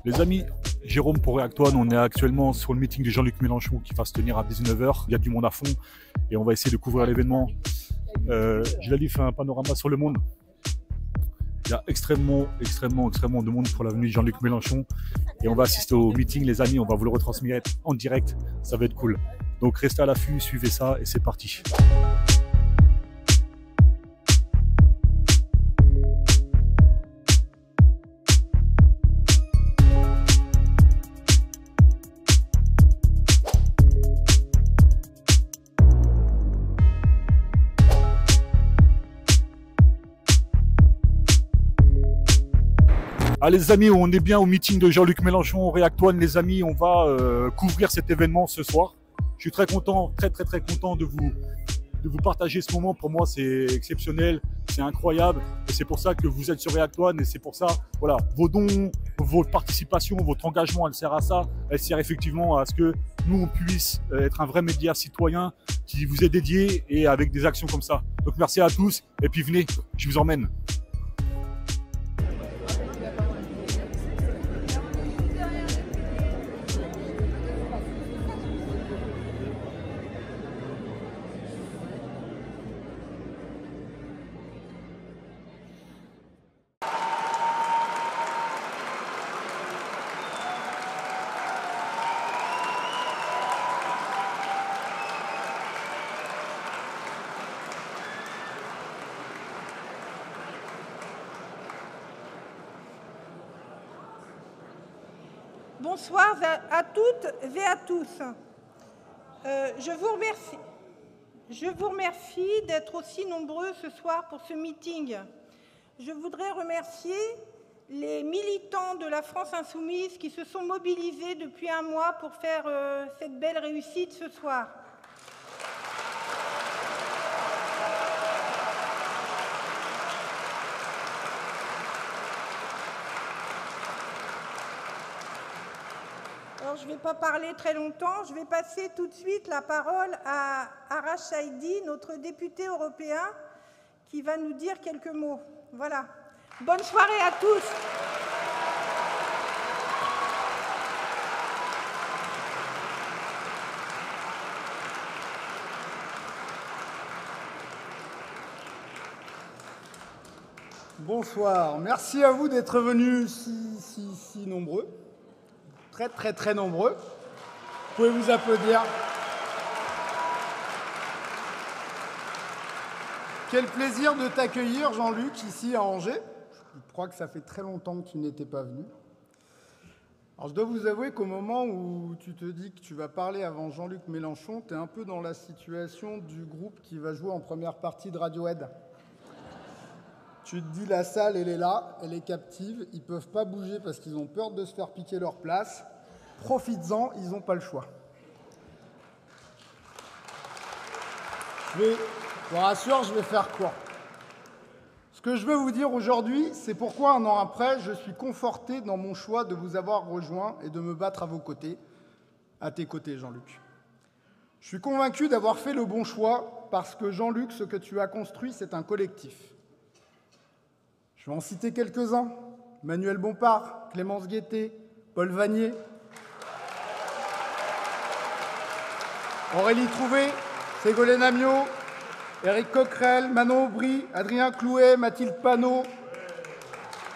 Les amis, Jérôme pour React-One, on est actuellement sur le meeting de Jean-Luc Mélenchon qui va se tenir à 19 h. Il y a du monde à fond et on va essayer de couvrir l'événement. Jalali fait un panorama sur le monde. Il y a extrêmement de monde pour la venue de Jean-Luc Mélenchon et on va assister au meeting, les amis. On va vous le retransmettre en direct. Ça va être cool. Donc restez à l'affût, suivez ça et c'est parti. Allez les amis, on est bien au meeting de Jean-Luc Mélenchon, React-One les amis, on va couvrir cet événement ce soir. Je suis très content, très content de vous partager ce moment. Pour moi c'est exceptionnel, c'est incroyable et c'est pour ça que vous êtes sur React-One et c'est pour ça, voilà, vos dons, votre participation, votre engagement, elle sert à ça, elle sert effectivement à ce que nous on puisse être un vrai média citoyen qui vous est dédié et avec des actions comme ça. Donc merci à tous et puis venez, je vous emmène. Bonsoir à toutes et à tous. Je vous remercie d'être aussi nombreux ce soir pour ce meeting. Je voudrais remercier les militants de la France Insoumise qui se sont mobilisés depuis un mois pour faire cette belle réussite ce soir. Alors, je ne vais pas parler très longtemps. Je vais passer tout de suite la parole à Arash Saïdi, notre député européen, qui va nous dire quelques mots. Voilà. Bonne soirée à tous. Bonsoir. Merci à vous d'être venus si nombreux. Très nombreux. Vous pouvez vous applaudir. Quel plaisir de t'accueillir, Jean-Luc, ici à Angers. Je crois que ça fait très longtemps que tu n'étais pas venu. Alors, je dois vous avouer qu'au moment où tu te dis que tu vas parler avant Jean-Luc Mélenchon, tu es un peu dans la situation du groupe qui va jouer en première partie de Radiohead. Tu te dis, la salle, elle est là, elle est captive, ils ne peuvent pas bouger parce qu'ils ont peur de se faire piquer leur place. Profites-en, ils n'ont pas le choix. Je vous rassure, je vais faire quoi? Ce que je veux vous dire aujourd'hui, c'est pourquoi un an après, je suis conforté dans mon choix de vous avoir rejoint et de me battre à vos côtés, à tes côtés, Jean-Luc. Je suis convaincu d'avoir fait le bon choix parce que, Jean-Luc, ce que tu as construit, c'est un collectif. Je vais en citer quelques-uns. Manuel Bompard, Clémence Guettet, Paul Vanier, Aurélie Trouvé, Ségolène Amiot, Éric Coquerel, Manon Aubry, Adrien Clouet, Mathilde Panot,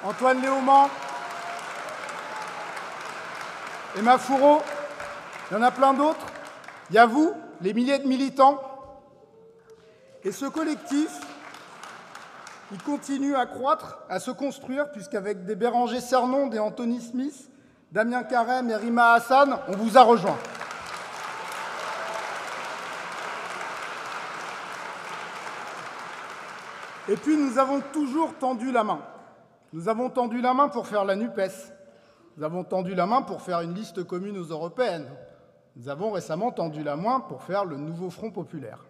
Antoine Léaumont, Emma Fourreau, il y en a plein d'autres. Il y a vous, les milliers de militants. Et ce collectif, il continue à croître, à se construire, puisqu'avec des Béranger Cernon, des Anthony Smith, Damien Carême et Rima Hassan, on vous a rejoint. Et puis, nous avons toujours tendu la main. Nous avons tendu la main pour faire la NUPES. Nous avons tendu la main pour faire une liste commune aux européennes. Nous avons récemment tendu la main pour faire le nouveau Front populaire.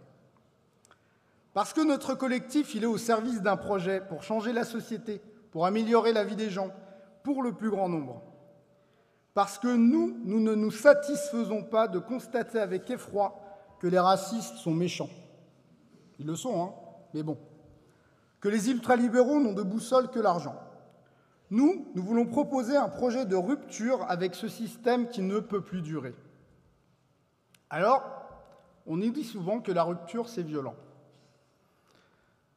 Parce que notre collectif, il est au service d'un projet pour changer la société, pour améliorer la vie des gens, pour le plus grand nombre. Parce que nous ne nous satisfaisons pas de constater avec effroi que les racistes sont méchants. Ils le sont, hein, mais bon. Que les ultralibéraux n'ont de boussole que l'argent. Nous voulons proposer un projet de rupture avec ce système qui ne peut plus durer. Alors, on nous dit souvent que la rupture, c'est violent.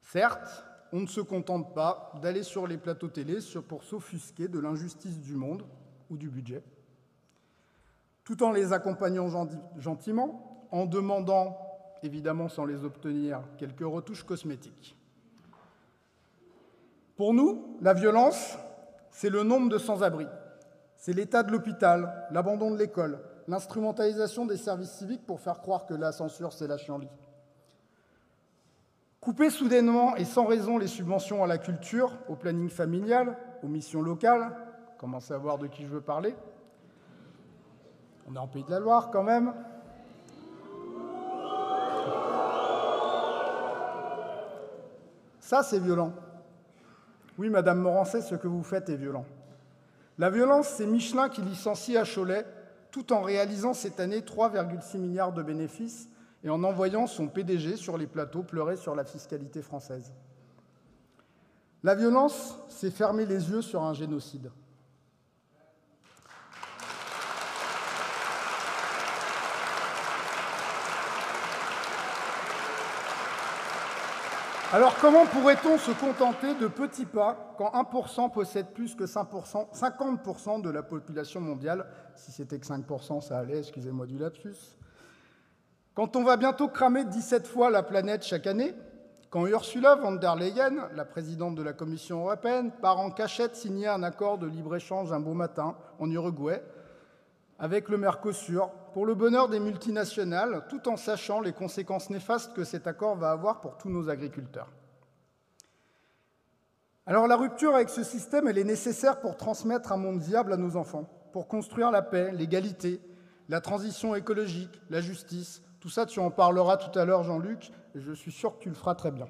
Certes, on ne se contente pas d'aller sur les plateaux télé pour s'offusquer de l'injustice du monde ou du budget, tout en les accompagnant gentiment, en demandant, évidemment sans les obtenir, quelques retouches cosmétiques. Pour nous, la violence, c'est le nombre de sans-abri, c'est l'état de l'hôpital, l'abandon de l'école, l'instrumentalisation des services civiques pour faire croire que la censure, c'est la chienlit. Couper soudainement et sans raison les subventions à la culture, au planning familial, aux missions locales, commencez à voir de qui je veux parler. On est en Pays de la Loire quand même. Ça, c'est violent. Oui, Madame Morancet, ce que vous faites est violent. La violence, c'est Michelin qui licencie à Cholet, tout en réalisant cette année 3,6 milliards de bénéfices et en envoyant son PDG sur les plateaux pleurer sur la fiscalité française. La violence, c'est fermer les yeux sur un génocide. Alors comment pourrait-on se contenter de petits pas quand 1% possède plus que 50% de la population mondiale? Si c'était que 5%, ça allait, excusez-moi du lapsus. Quand on va bientôt cramer 17 fois la planète chaque année, quand Ursula von der Leyen, la présidente de la Commission européenne, part en cachette signer un accord de libre-échange un beau matin en Uruguay avec le Mercosur, pour le bonheur des multinationales, tout en sachant les conséquences néfastes que cet accord va avoir pour tous nos agriculteurs. Alors la rupture avec ce système, elle est nécessaire pour transmettre un monde viable à nos enfants, pour construire la paix, l'égalité, la transition écologique, la justice. Tout ça, tu en parleras tout à l'heure, Jean-Luc, et je suis sûr que tu le feras très bien.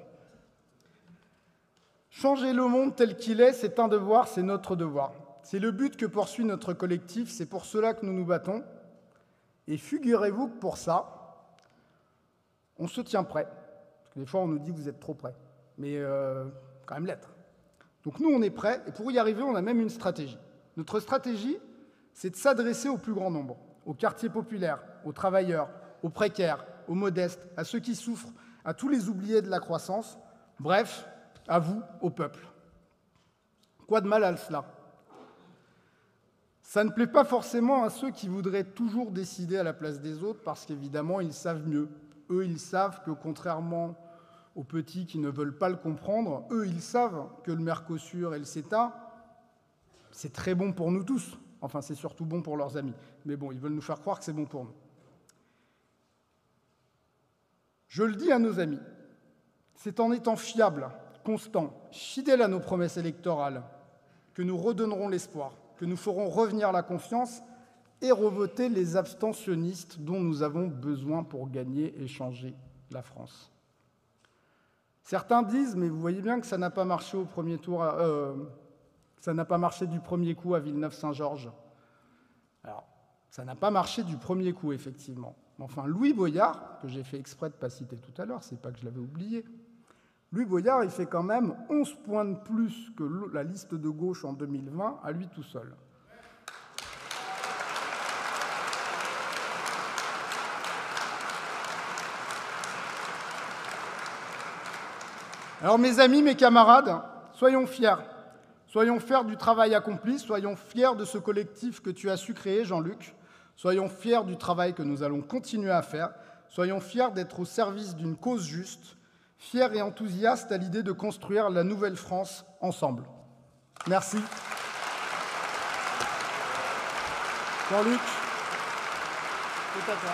Changer le monde tel qu'il est, c'est un devoir, c'est notre devoir. C'est le but que poursuit notre collectif, c'est pour cela que nous nous battons. Et figurez-vous que pour ça, on se tient prêt. Parce que des fois, on nous dit que vous êtes trop prêts. Mais quand même l'être. Donc nous, on est prêts, et pour y arriver, on a même une stratégie. Notre stratégie, c'est de s'adresser au plus grand nombre, aux quartiers populaires, aux travailleurs, aux précaires, aux modestes, à ceux qui souffrent, à tous les oubliés de la croissance, bref, à vous, au peuple. Quoi de mal à cela ? Ça ne plaît pas forcément à ceux qui voudraient toujours décider à la place des autres parce qu'évidemment, ils savent mieux. Eux, ils savent que contrairement aux petits qui ne veulent pas le comprendre, eux, ils savent que le Mercosur et le CETA, c'est très bon pour nous tous. Enfin, c'est surtout bon pour leurs amis. Mais bon, ils veulent nous faire croire que c'est bon pour nous. Je le dis à nos amis, c'est en étant fiables, constants, fidèles à nos promesses électorales que nous redonnerons l'espoir, que nous ferons revenir la confiance et revoter les abstentionnistes dont nous avons besoin pour gagner et changer la France. Certains disent, mais vous voyez bien que ça n'a pas marché au premier tour, ça n'a pas marché du premier coup à Villeneuve-Saint-Georges. Alors, ça n'a pas marché du premier coup, effectivement. Enfin, Louis Boyard, que j'ai fait exprès de ne pas citer tout à l'heure, c'est pas que je l'avais oublié, Louis Boyard, il fait quand même 11 points de plus que la liste de gauche en 2020, à lui tout seul. Alors, mes amis, mes camarades, soyons fiers. Soyons fiers du travail accompli, soyons fiers de ce collectif que tu as su créer, Jean-Luc. Soyons fiers du travail que nous allons continuer à faire. Soyons fiers d'être au service d'une cause juste. Fiers et enthousiastes à l'idée de construire la nouvelle France ensemble. Merci. Jean-Luc, c'est à toi.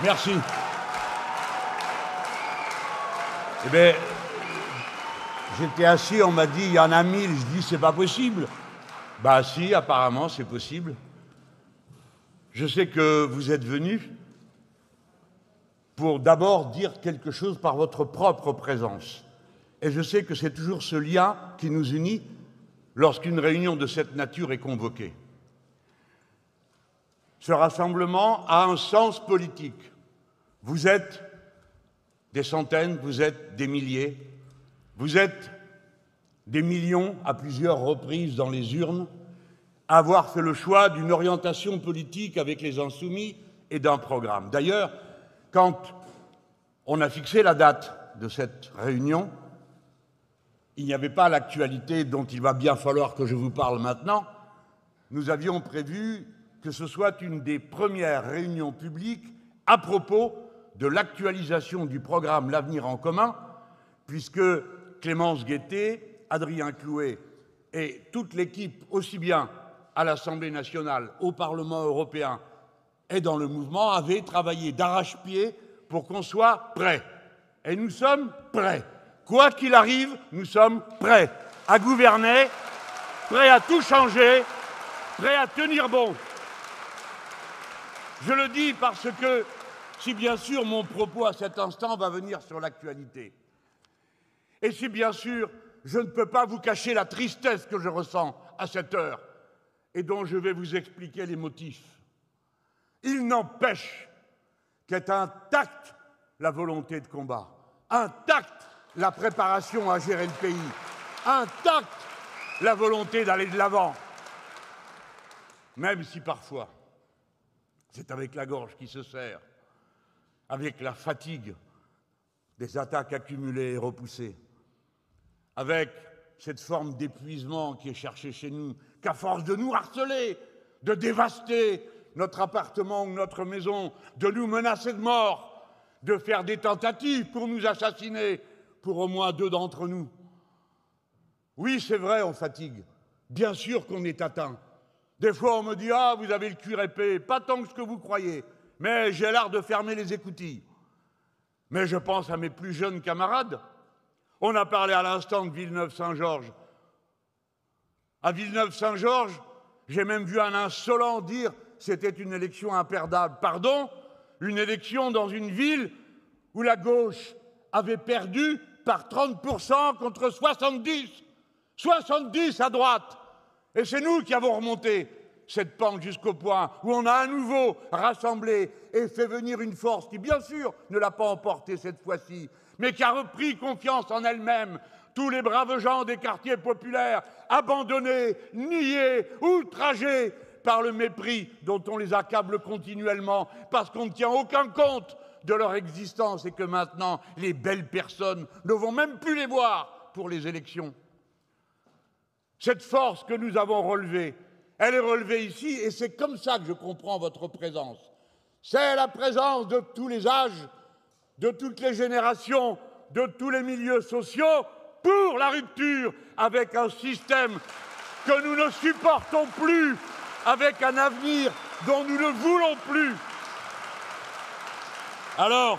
Merci. Eh bien, j'étais assis, on m'a dit, il y en a 1000. Je dis, c'est pas possible. Bah si, apparemment, c'est possible. Je sais que vous êtes venus. pour d'abord dire quelque chose par votre propre présence. Et je sais que c'est toujours ce lien qui nous unit lorsqu'une réunion de cette nature est convoquée. Ce rassemblement a un sens politique. Vous êtes des centaines, vous êtes des milliers, vous êtes des millions à plusieurs reprises dans les urnes, à avoir fait le choix d'une orientation politique avec les Insoumis et d'un programme. D'ailleurs, quand on a fixé la date de cette réunion, il n'y avait pas l'actualité dont il va bien falloir que je vous parle maintenant. Nous avions prévu que ce soit une des premières réunions publiques à propos de l'actualisation du programme L'Avenir en commun, puisque Clémence Guettet, Adrien Clouet et toute l'équipe, aussi bien à l'Assemblée nationale, au Parlement européen et dans le mouvement, avaient travaillé d'arrache-pied pour qu'on soit prêts. Et nous sommes prêts. Quoi qu'il arrive, nous sommes prêts à gouverner, prêts à tout changer, prêts à tenir bon. Je le dis parce que, si bien sûr mon propos à cet instant va venir sur l'actualité, et si bien sûr je ne peux pas vous cacher la tristesse que je ressens à cette heure, et dont je vais vous expliquer les motifs, il n'empêche qu'est intacte la volonté de combat, intacte la préparation à gérer le pays, intacte la volonté d'aller de l'avant, même si parfois c'est avec la gorge qui se serre, avec la fatigue des attaques accumulées et repoussées, avec cette forme d'épuisement qui est cherchée chez nous, qu'à force de nous harceler, de dévaster notre appartement ou notre maison, de nous menacer de mort, de faire des tentatives pour nous assassiner, pour au moins 2 d'entre nous. Oui, c'est vrai, on fatigue. Bien sûr qu'on est atteint. Des fois, on me dit « Ah, vous avez le cuir épais, pas tant que ce que vous croyez, mais j'ai l'art de fermer les écoutilles. » Mais je pense à mes plus jeunes camarades. On a parlé à l'instant de Villeneuve-Saint-Georges. À Villeneuve-Saint-Georges, j'ai même vu un insolent dire « C'était une élection imperdable. » Pardon ? Une élection dans une ville où la gauche avait perdu par 30% contre 70. 70 à droite. Et c'est nous qui avons remonté cette pente jusqu'au point où on a à nouveau rassemblé et fait venir une force qui, bien sûr, ne l'a pas emporté cette fois-ci, mais qui a repris confiance en elle-même. Tous les braves gens des quartiers populaires, abandonnés, niés, outragés par le mépris dont on les accable continuellement, parce qu'on ne tient aucun compte de leur existence et que maintenant, les belles personnes ne vont même plus les voir pour les élections. Cette force que nous avons relevée, elle est relevée ici, et c'est comme ça que je comprends votre présence. C'est la présence de tous les âges, de toutes les générations, de tous les milieux sociaux, pour la rupture avec un système que nous ne supportons plus, avec un avenir dont nous ne voulons plus. Alors,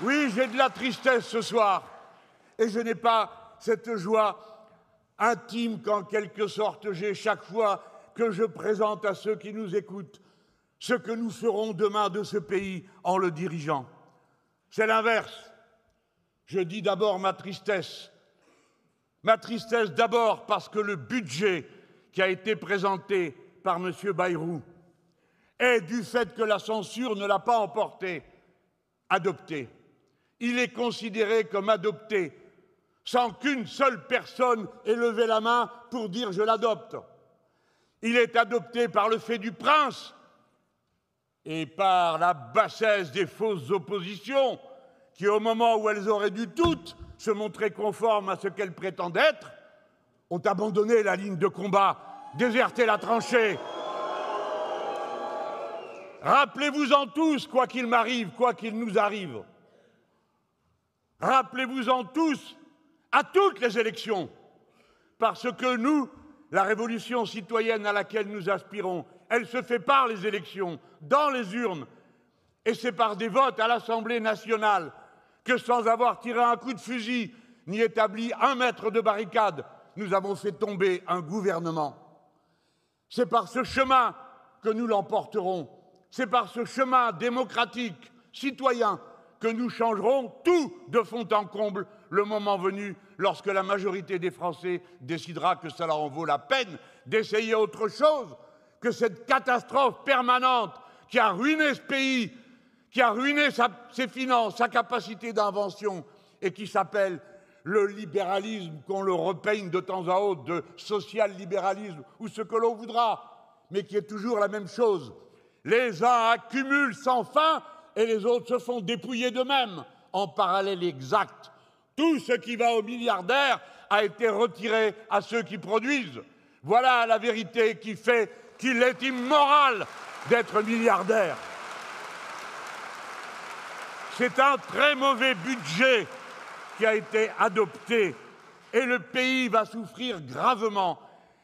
oui, j'ai de la tristesse ce soir, et je n'ai pas cette joie intime qu'en quelque sorte j'ai chaque fois que je présente à ceux qui nous écoutent ce que nous ferons demain de ce pays en le dirigeant. C'est l'inverse. Je dis d'abord ma tristesse. Ma tristesse d'abord parce que le budget qui a été présenté par M. Bayrou est, du fait que la censure ne l'a pas emporté, adopté. Il est considéré comme adopté sans qu'une seule personne ait levé la main pour dire « je l'adopte ». Il est adopté par le fait du prince et par la bassesse des fausses oppositions qui, au moment où elles auraient dû toutes se montrer conformes à ce qu'elles prétendent être, ont abandonné la ligne de combat, déserté la tranchée. Rappelez-vous-en tous, quoi qu'il m'arrive, quoi qu'il nous arrive. Rappelez-vous-en tous, à toutes les élections, parce que nous, la révolution citoyenne à laquelle nous aspirons, elle se fait par les élections, dans les urnes, et c'est par des votes à l'Assemblée nationale que, sans avoir tiré un coup de fusil, ni établi 1 mètre de barricade, nous avons fait tomber un gouvernement. C'est par ce chemin que nous l'emporterons. C'est par ce chemin démocratique citoyens, que nous changerons tout de fond en comble le moment venu, lorsque la majorité des Français décidera que cela en vaut la peine d'essayer autre chose que cette catastrophe permanente qui a ruiné ce pays, qui a ruiné ses finances, sa capacité d'invention, et qui s'appelle le libéralisme, qu'on le repeigne de temps à autre de social-libéralisme, ou ce que l'on voudra, mais qui est toujours la même chose. Les uns accumulent sans fin, et les autres se font dépouiller d'eux-mêmes, en parallèle exact. Tout ce qui va aux milliardaires a été retiré à ceux qui produisent. Voilà la vérité qui fait qu'il est immoral d'être milliardaire. C'est un très mauvais budget qui a été adopté et le pays va souffrir gravement.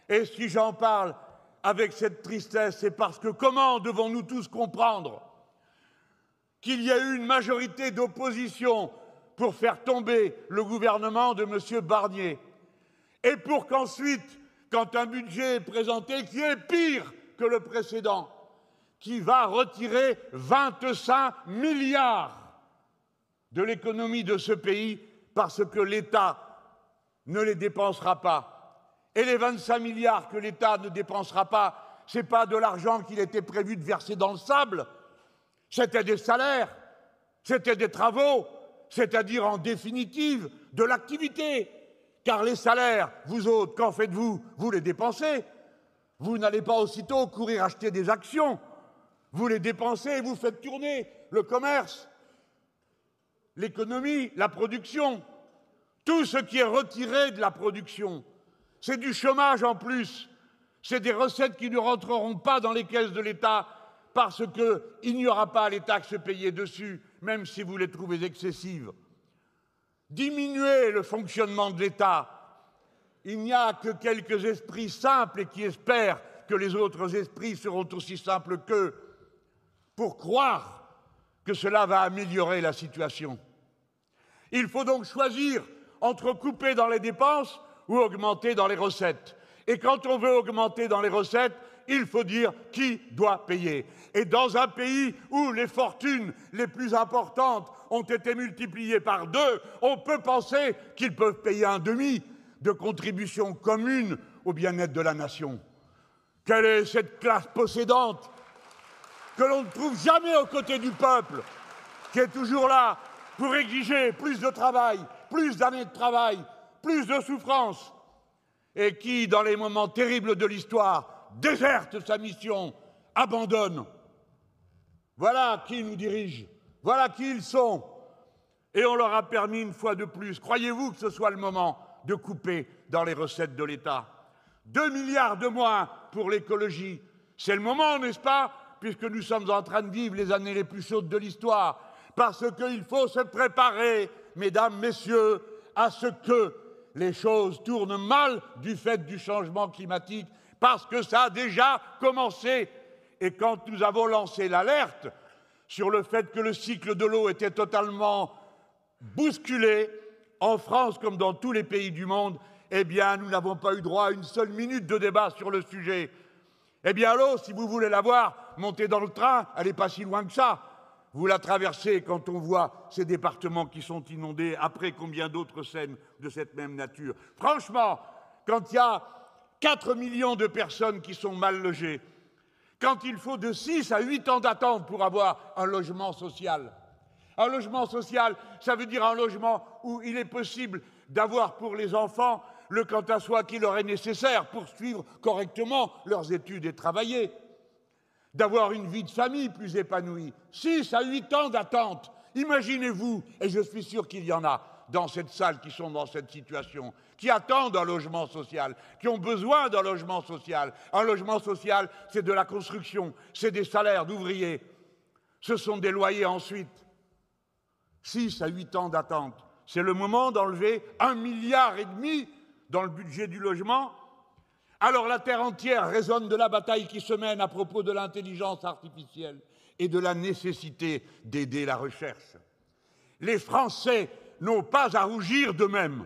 Et si j'en parle avec cette tristesse, c'est parce que comment devons-nous tous comprendre qu'il y a eu une majorité d'opposition pour faire tomber le gouvernement de M. Barnier, et pour qu'ensuite, quand un budget est présenté qui est pire que le précédent, qui va retirer 25 milliards de l'économie de ce pays parce que l'État ne les dépensera pas. Et les 25 milliards que l'État ne dépensera pas, ce n'est pas de l'argent qu'il était prévu de verser dans le sable, c'était des salaires, c'était des travaux, c'est-à-dire en définitive de l'activité. Car les salaires, vous autres, qu'en faites-vous? Vous les dépensez. Vous n'allez pas aussitôt courir acheter des actions. Vous les dépensez et vous faites tourner le commerce, l'économie, la production. Tout ce qui est retiré de la production, c'est du chômage en plus. C'est des recettes qui ne rentreront pas dans les caisses de l'État parce qu'il n'y aura pas les taxes payées dessus, même si vous les trouvez excessives. Diminuer le fonctionnement de l'État. Il n'y a que quelques esprits simples et qui espèrent que les autres esprits seront aussi simples qu'eux pour croire que cela va améliorer la situation. Il faut donc choisir entre couper dans les dépenses ou augmenter dans les recettes. Et quand on veut augmenter dans les recettes, il faut dire qui doit payer. Et dans un pays où les fortunes les plus importantes ont été multipliées par 2, on peut penser qu'ils peuvent payer un demi de contribution commune au bien-être de la nation. Quelle est cette classe possédante que l'on ne trouve jamais aux côtés du peuple, qui est toujours là pour exiger plus de travail, plus d'années de travail, plus de souffrance, et qui, dans les moments terribles de l'histoire, déserte sa mission, abandonne. Voilà qui nous dirige, voilà qui ils sont. Et on leur a permis une fois de plus. Croyez-vous que ce soit le moment de couper dans les recettes de l'État? 2 milliards de moins pour l'écologie. C'est le moment, n'est-ce pas? Puisque nous sommes en train de vivre les années les plus chaudes de l'histoire. Parce qu'il faut se préparer, mesdames, messieurs, à ce que les choses tournent mal du fait du changement climatique, parce que ça a déjà commencé. Et quand nous avons lancé l'alerte sur le fait que le cycle de l'eau était totalement bousculé, en France comme dans tous les pays du monde, eh bien, nous n'avons pas eu droit à une seule minute de débat sur le sujet. Eh bien, l'eau, si vous voulez la voir, montez dans le train, elle n'est pas si loin que ça. Vous la traversez quand on voit ces départements qui sont inondés, après combien d'autres scènes de cette même nature. Franchement, quand il y a 4 millions de personnes qui sont mal logées, quand il faut de 6 à 8 ans d'attente pour avoir un logement social. Un logement social, ça veut dire un logement où il est possible d'avoir pour les enfants le quant à soi qui leur est nécessaire pour suivre correctement leurs études et travailler. D'avoir une vie de famille plus épanouie. 6 à 8 ans d'attente. Imaginez-vous, et je suis sûr qu'il y en a dans cette salle qui sont dans cette situation, qui attendent un logement social, qui ont besoin d'un logement social. Un logement social, c'est de la construction, c'est des salaires d'ouvriers, ce sont des loyers ensuite. 6 à 8 ans d'attente. C'est le moment d'enlever 1,5 milliard dans le budget du logement. Alors la terre entière résonne de la bataille qui se mène à propos de l'intelligence artificielle et de la nécessité d'aider la recherche. Les Français n'ont pas à rougir d'eux-mêmes.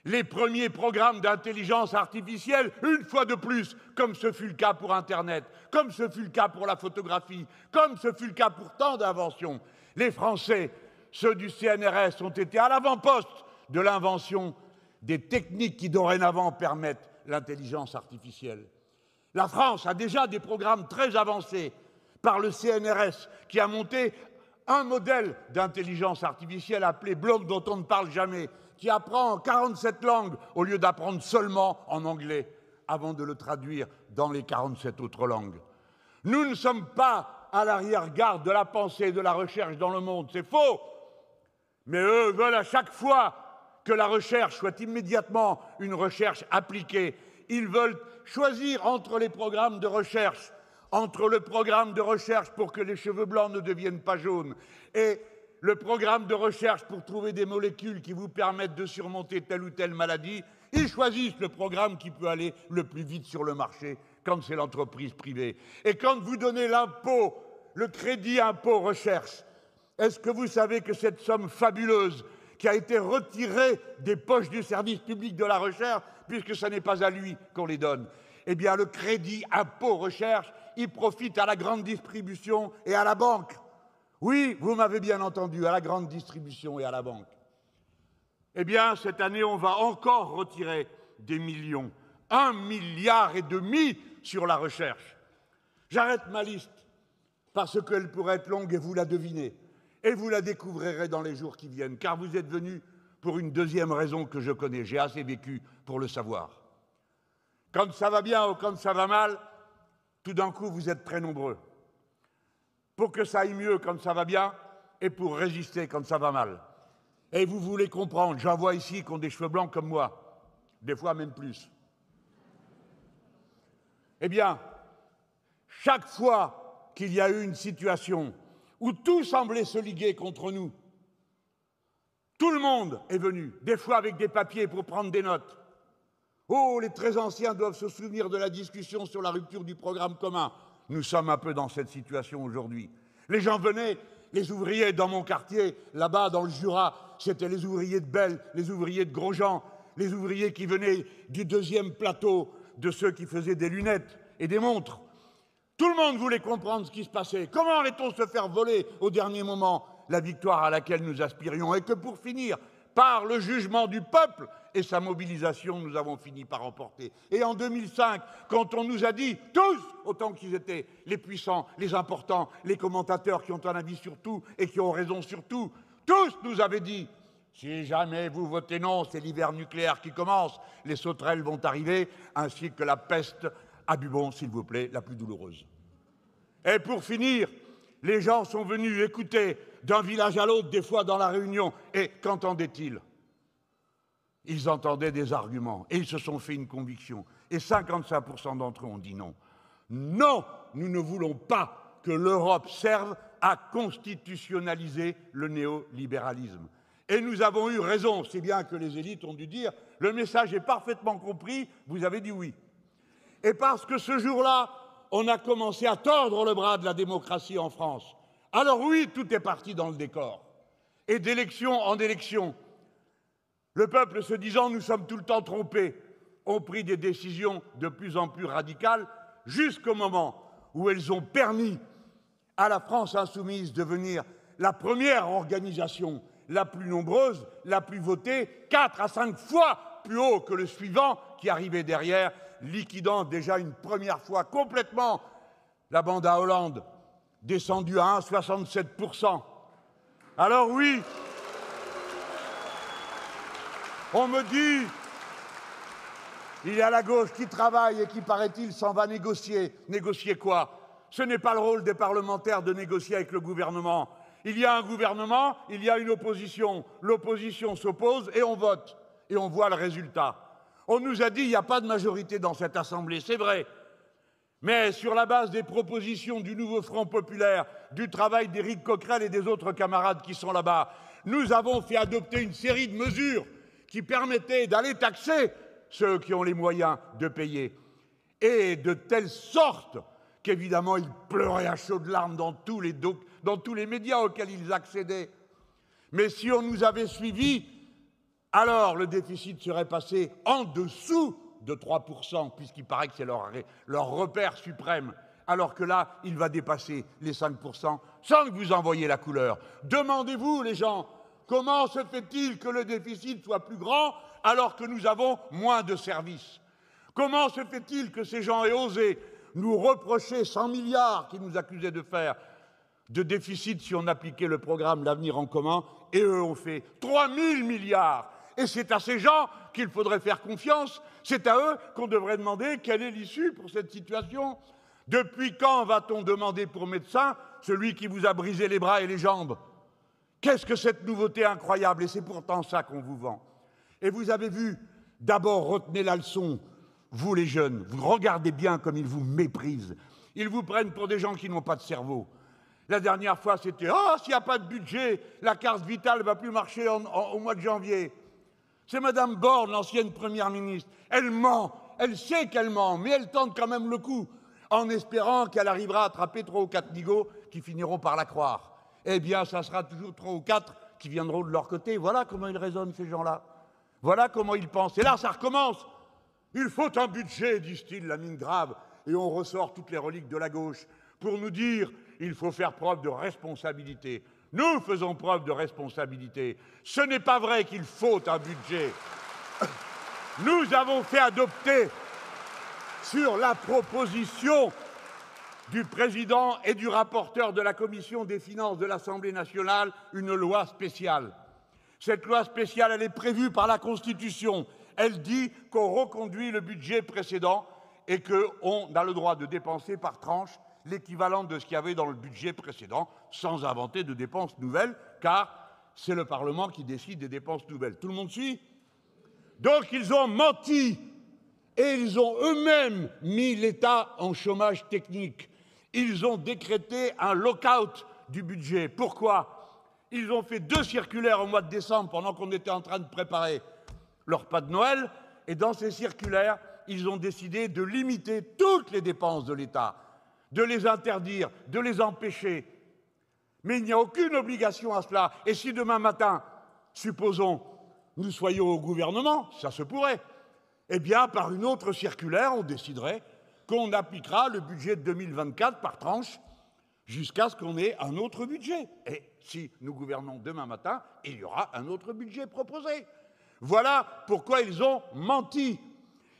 Les premiers programmes d'intelligence artificielle, une fois de plus, comme ce fut le cas pour Internet, comme ce fut le cas pour la photographie, comme ce fut le cas pour tant d'inventions, Les Français, ceux du CNRS, ont été à l'avant-poste de l'invention des techniques qui dorénavant permettent l'intelligence artificielle. La France a déjà des programmes très avancés par le CNRS qui a monté un modèle d'intelligence artificielle appelé Block dont on ne parle jamais, qui apprend en 47 langues au lieu d'apprendre seulement en anglais avant de le traduire dans les 47 autres langues. Nous ne sommes pas à l'arrière-garde de la pensée et de la recherche dans le monde, c'est faux. Mais eux veulent à chaque fois que la recherche soit immédiatement une recherche appliquée. Ils veulent choisir entre les programmes de recherche, entre le programme de recherche pour que les cheveux blancs ne deviennent pas jaunes et le programme de recherche pour trouver des molécules qui vous permettent de surmonter telle ou telle maladie. Ils choisissent le programme qui peut aller le plus vite sur le marché quand c'est l'entreprise privée. Et quand vous donnez l'impôt, le crédit impôt recherche, est-ce que vous savez que cette somme fabuleuse qui a été retirée des poches du service public de la recherche, puisque ce n'est pas à lui qu'on les donne, eh bien le crédit impôt recherche, il profite à la grande distribution et à la banque. Oui, vous m'avez bien entendu, à la grande distribution et à la banque. Eh bien, cette année, on va encore retirer des millions, 1,5 milliard sur la recherche. J'arrête ma liste parce qu'elle pourrait être longue et vous la devinez. Et vous la découvrirez dans les jours qui viennent, car vous êtes venus pour une deuxième raison que je connais. J'ai assez vécu pour le savoir. Quand ça va bien ou quand ça va mal, tout d'un coup, vous êtes très nombreux. Pour que ça aille mieux quand ça va bien et pour résister quand ça va mal. Et vous voulez comprendre, j'en vois ici qui ont des cheveux blancs comme moi, des fois même plus. Eh bien, chaque fois qu'il y a eu une situation où tout semblait se liguer contre nous, tout le monde est venu, des fois avec des papiers pour prendre des notes. Oh, les très anciens doivent se souvenir de la discussion sur la rupture du programme commun. Nous sommes un peu dans cette situation aujourd'hui. Les gens venaient, les ouvriers dans mon quartier, là-bas dans le Jura, c'était les ouvriers de Belle, les ouvriers de Grosjean, les ouvriers qui venaient du deuxième plateau, de ceux qui faisaient des lunettes et des montres. Tout le monde voulait comprendre ce qui se passait. Comment allait-on se faire voler au dernier moment la victoire à laquelle nous aspirions et que pour finir, par le jugement du peuple et sa mobilisation, nous avons fini par emporter. Et en 2005, quand on nous a dit, tous, autant qu'ils étaient, les puissants, les importants, les commentateurs qui ont un avis sur tout et qui ont raison sur tout, tous nous avaient dit, si jamais vous votez non, c'est l'hiver nucléaire qui commence, les sauterelles vont arriver, ainsi que la peste, à Bubon, s'il vous plaît, la plus douloureuse. Et pour finir, les gens sont venus écouter d'un village à l'autre, des fois dans la Réunion. Et qu'entendaient-ils? Ils entendaient des arguments et ils se sont fait une conviction. Et 55% d'entre eux ont dit non. Non, nous ne voulons pas que l'Europe serve à constitutionnaliser le néolibéralisme. Et nous avons eu raison, c'est bien que les élites ont dû dire « le message est parfaitement compris, vous avez dit oui ». Et parce que ce jour-là, on a commencé à tordre le bras de la démocratie en France. Alors oui, tout est parti dans le décor. Et d'élection en élection, le peuple se disant « nous sommes tout le temps trompés », ont pris des décisions de plus en plus radicales jusqu'au moment où elles ont permis à la France insoumise de devenir la première organisation la plus nombreuse, la plus votée, 4 à 5 fois plus haut que le suivant qui arrivait derrière, liquidant déjà une première fois complètement la bande à Hollande, descendue à 1,67%. Alors oui, on me dit, il y a la gauche qui travaille et qui, paraît-il, s'en va négocier. Négocier quoi? Ce n'est pas le rôle des parlementaires de négocier avec le gouvernement. Il y a un gouvernement, il y a une opposition. L'opposition s'oppose et on vote. Et on voit le résultat. On nous a dit qu'il n'y a pas de majorité dans cette Assemblée, c'est vrai. Mais sur la base des propositions du nouveau Front populaire, du travail d'Éric Coquerel et des autres camarades qui sont là-bas, nous avons fait adopter une série de mesures qui permettaient d'aller taxer ceux qui ont les moyens de payer. Et de telle sorte qu'évidemment, ils pleuraient à chaudes larmes dans tous les médias auxquels ils accédaient. Mais si on nous avait suivis, alors le déficit serait passé en dessous de 3%, puisqu'il paraît que c'est leur repère suprême. alors que là, il va dépasser les 5% sans que vous en voyiez la couleur. Demandez-vous, les gens, comment se fait-il que le déficit soit plus grand alors que nous avons moins de services? Comment se fait-il que ces gens aient osé nous reprocher 100 milliards qu'ils nous accusaient de faire de déficit si on appliquait le programme L'Avenir en commun, et eux ont fait 3000 milliards. Et c'est à ces gens qu'il faudrait faire confiance, c'est à eux qu'on devrait demander quelle est l'issue pour cette situation. Depuis quand va-t-on demander pour médecin celui qui vous a brisé les bras et les jambes? Qu'est-ce que cette nouveauté incroyable? Et c'est pourtant ça qu'on vous vend. Et vous avez vu, d'abord retenez la leçon, vous les jeunes, vous regardez bien comme ils vous méprisent. Ils vous prennent pour des gens qui n'ont pas de cerveau. La dernière fois, c'était « Oh, s'il n'y a pas de budget, la carte vitale ne va plus marcher au mois de janvier ». C'est Madame Borne, l'ancienne première ministre. Elle ment, elle sait qu'elle ment, mais elle tente quand même le coup, en espérant qu'elle arrivera à attraper 3 ou 4 nigauds qui finiront par la croire. Eh bien, ça sera toujours 3 ou 4 qui viendront de leur côté. Voilà comment ils raisonnent, ces gens-là. Voilà comment ils pensent. Et là, ça recommence. Il faut un budget, disent-ils, la mine grave. Et on ressort toutes les reliques de la gauche pour nous dire il faut faire preuve de responsabilité. Nous faisons preuve de responsabilité. Ce n'est pas vrai qu'il faut un budget. Nous avons fait adopter, sur la proposition du président et du rapporteur de la Commission des finances de l'Assemblée nationale, une loi spéciale. Cette loi spéciale, elle est prévue par la Constitution. Elle dit qu'on reconduit le budget précédent et qu'on a le droit de dépenser par tranche l'équivalent de ce qu'il y avait dans le budget précédent, sans inventer de dépenses nouvelles, car c'est le Parlement qui décide des dépenses nouvelles. Tout le monde suit? Donc ils ont menti et ils ont eux-mêmes mis l'État en chômage technique. Ils ont décrété un lock-out du budget. Pourquoi? Ils ont fait 2 circulaires au mois de décembre pendant qu'on était en train de préparer leur repas de Noël, et dans ces circulaires, ils ont décidé de limiter toutes les dépenses de l'État, de les interdire, de les empêcher. Mais il n'y a aucune obligation à cela. Et si demain matin, supposons, nous soyons au gouvernement, ça se pourrait, eh bien, par une autre circulaire, on déciderait qu'on appliquera le budget de 2024 par tranche jusqu'à ce qu'on ait un autre budget. Et si nous gouvernons demain matin, il y aura un autre budget proposé. Voilà pourquoi ils ont menti.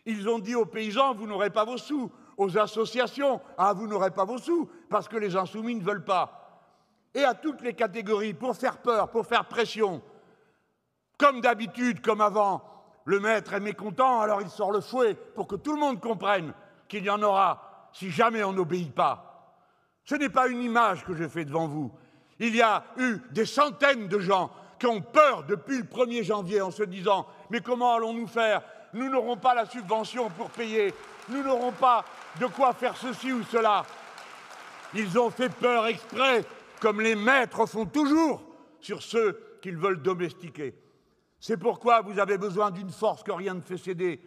Ils ont dit aux paysans, vous n'aurez pas vos sous. Aux associations, ah, vous n'aurez pas vos sous, parce que les insoumis ne veulent pas. Et à toutes les catégories, pour faire peur, pour faire pression. Comme d'habitude, comme avant, le maître est mécontent, alors il sort le fouet pour que tout le monde comprenne qu'il y en aura si jamais on n'obéit pas. Ce n'est pas une image que je fais devant vous. Il y a eu des centaines de gens qui ont peur depuis le 1er janvier en se disant « Mais comment allons-nous faire? Nous n'aurons pas la subvention pour payer. Nous n'aurons pas de quoi faire ceci ou cela. » Ils ont fait peur exprès, comme les maîtres font toujours sur ceux qu'ils veulent domestiquer. C'est pourquoi vous avez besoin d'une force que rien ne fait céder.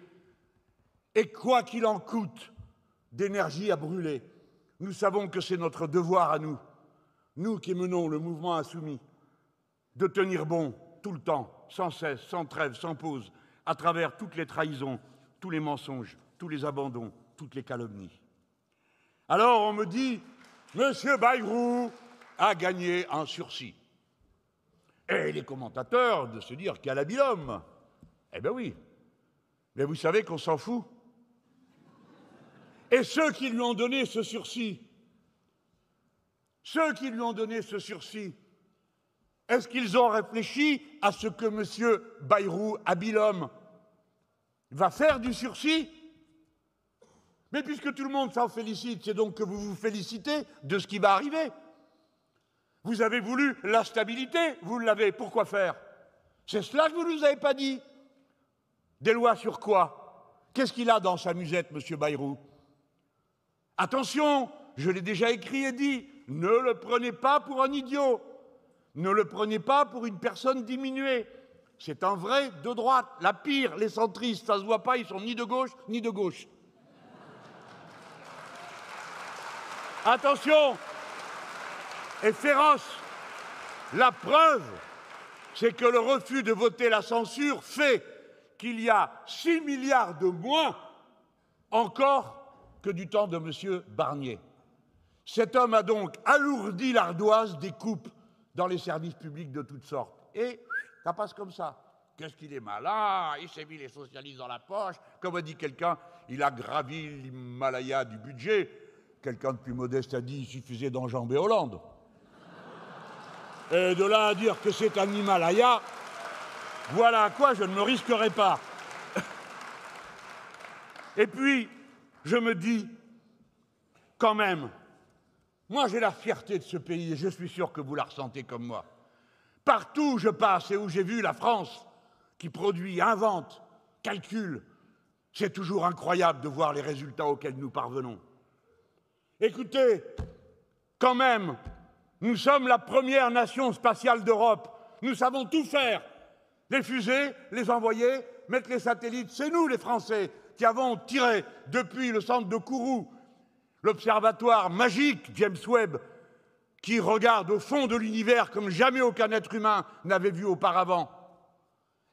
Et quoi qu'il en coûte d'énergie à brûler, nous savons que c'est notre devoir à nous, nous qui menons le mouvement insoumis, de tenir bon tout le temps, sans cesse, sans trêve, sans pause, à travers toutes les trahisons, tous les mensonges, tous les abandons, toutes les calomnies. Alors on me dit, Monsieur Bayrou a gagné un sursis. Et les commentateurs de se dire quel habile homme. Eh bien oui, mais vous savez qu'on s'en fout. Et ceux qui lui ont donné ce sursis, est-ce qu'ils ont réfléchi à ce que M. Bayrou, habile homme, va faire du sursis? Mais puisque tout le monde s'en félicite, c'est donc que vous vous félicitez de ce qui va arriver. Vous avez voulu la stabilité, vous l'avez. Pourquoi faire? C'est cela que vous ne nous avez pas dit. Des lois sur quoi? Qu'est-ce qu'il a dans sa musette, M. Bayrou? Attention, je l'ai déjà écrit et dit, ne le prenez pas pour un idiot. Ne le prenez pas pour une personne diminuée. C'est un vrai de droite. La pire, les centristes, ça ne se voit pas, ils sont ni de gauche, ni de gauche. Attention, et féroce. La preuve, c'est que le refus de voter la censure fait qu'il y a 6 milliards de moins encore que du temps de M. Barnier. Cet homme a donc alourdi l'ardoise des coupes dans les services publics de toutes sortes. Et ça passe comme ça. Qu'est-ce qu'il est malin, il s'est mis les socialistes dans la poche. Comme a dit quelqu'un, il a gravi l'Himalaya du budget. Quelqu'un de plus modeste a dit, il suffisait d'enjamber Hollande. Et de là à dire que c'est un Himalaya, voilà à quoi je ne me risquerai pas. Et puis, je me dis, quand même, moi j'ai la fierté de ce pays, et je suis sûr que vous la ressentez comme moi. Partout où je passe et où j'ai vu la France, qui produit, invente, calcule, c'est toujours incroyable de voir les résultats auxquels nous parvenons. Écoutez, quand même, nous sommes la première nation spatiale d'Europe. Nous savons tout faire. Les fusées, les envoyer, mettre les satellites. C'est nous, les Français, qui avons tiré depuis le centre de Kourou l'observatoire magique James Webb, qui regarde au fond de l'univers comme jamais aucun être humain n'avait vu auparavant.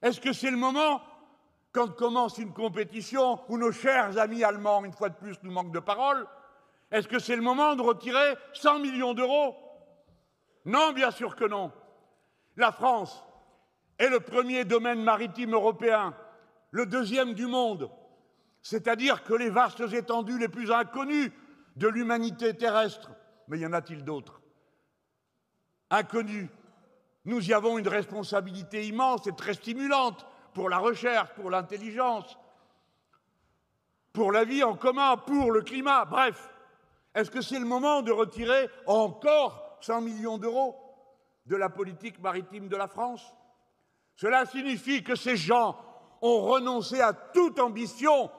Est-ce que c'est le moment, quand commence une compétition où nos chers amis allemands, une fois de plus, nous manquent de parole, est-ce que c'est le moment de retirer 100 millions d'euros? Non, bien sûr que non. La France est le premier domaine maritime européen, le deuxième du monde, c'est-à-dire que les vastes étendues les plus inconnues de l'humanité terrestre, mais y en a-t-il d'autres? Inconnues. Nous y avons une responsabilité immense et très stimulante pour la recherche, pour l'intelligence, pour la vie en commun, pour le climat, bref. Est-ce que c'est le moment de retirer encore 100 millions d'euros de la politique maritime de la France? Cela signifie que ces gens ont renoncé à toute ambition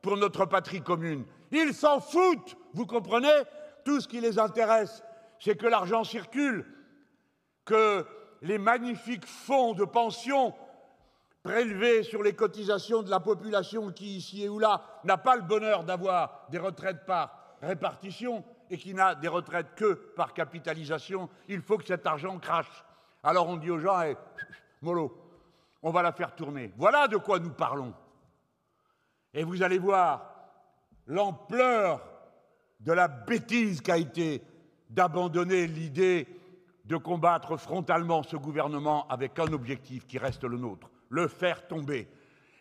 pour notre patrie commune. Ils s'en foutent, vous comprenez? Tout ce qui les intéresse, c'est que l'argent circule, que les magnifiques fonds de pension prélevés sur les cotisations de la population qui, ici et là, n'a pas le bonheur d'avoir des retraites par répartition et qui n'a des retraites que par capitalisation, il faut que cet argent crache. Alors on dit aux gens, hey, mollo, on va la faire tourner. Voilà de quoi nous parlons. Et vous allez voir l'ampleur de la bêtise qu'a été d'abandonner l'idée de combattre frontalement ce gouvernement avec un objectif qui reste le nôtre, le faire tomber.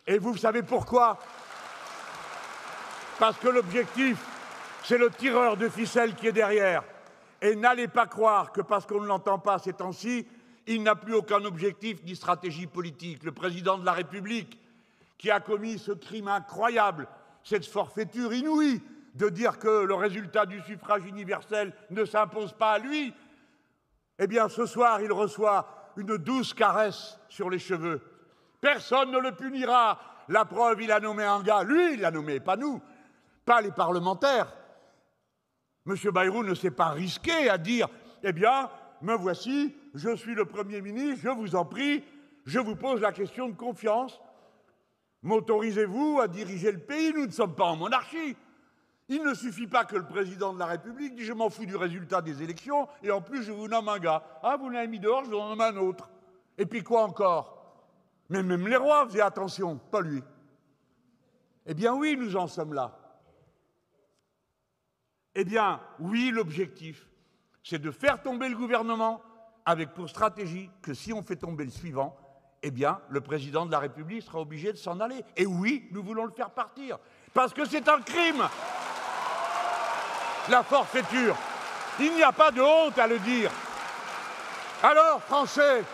Et vous savez pourquoi? Parce que l'objectif, c'est le tireur de ficelle qui est derrière. Et n'allez pas croire que parce qu'on ne l'entend pas ces temps-ci, il n'a plus aucun objectif ni stratégie politique. Le président de la République, qui a commis ce crime incroyable, cette forfaiture inouïe de dire que le résultat du suffrage universel ne s'impose pas à lui, eh bien ce soir, il reçoit une douce caresse sur les cheveux. Personne ne le punira. La preuve, il a nommé un gars. Lui, il l'a nommé, pas nous, pas les parlementaires. M. Bayrou ne s'est pas risqué à dire « Eh bien, me voici, je suis le Premier ministre, je vous en prie, je vous pose la question de confiance. M'autorisez-vous à diriger le pays? Nous ne sommes pas en monarchie. » Il ne suffit pas que le président de la République dise « Je m'en fous du résultat des élections et en plus je vous nomme un gars. Ah, vous l'avez mis dehors, je vous en nomme un autre. » Et puis quoi encore? Mais même les rois faisaient attention, pas lui. Eh bien oui, nous en sommes là. Eh bien oui, l'objectif, c'est de faire tomber le gouvernement avec pour stratégie que si on fait tomber le suivant, eh bien le président de la République sera obligé de s'en aller. Et oui, nous voulons le faire partir. Parce que c'est un crime, la forfaiture. Il n'y a pas de honte à le dire. Alors, Français,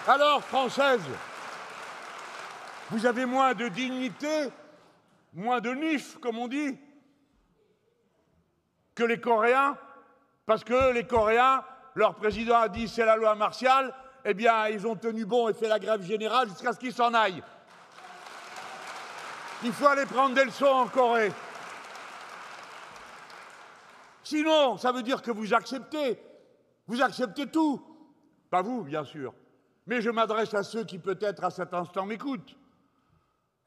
alors, Françaises, vous avez moins de dignité, moins de nif, comme on dit, que les Coréens, parce que les Coréens, leur président a dit c'est la loi martiale, eh bien, ils ont tenu bon et fait la grève générale jusqu'à ce qu'ils s'en aillent. Il faut aller prendre des leçons en Corée. Sinon, ça veut dire que vous acceptez tout. Pas vous, bien sûr, mais je m'adresse à ceux qui peut-être à cet instant m'écoutent.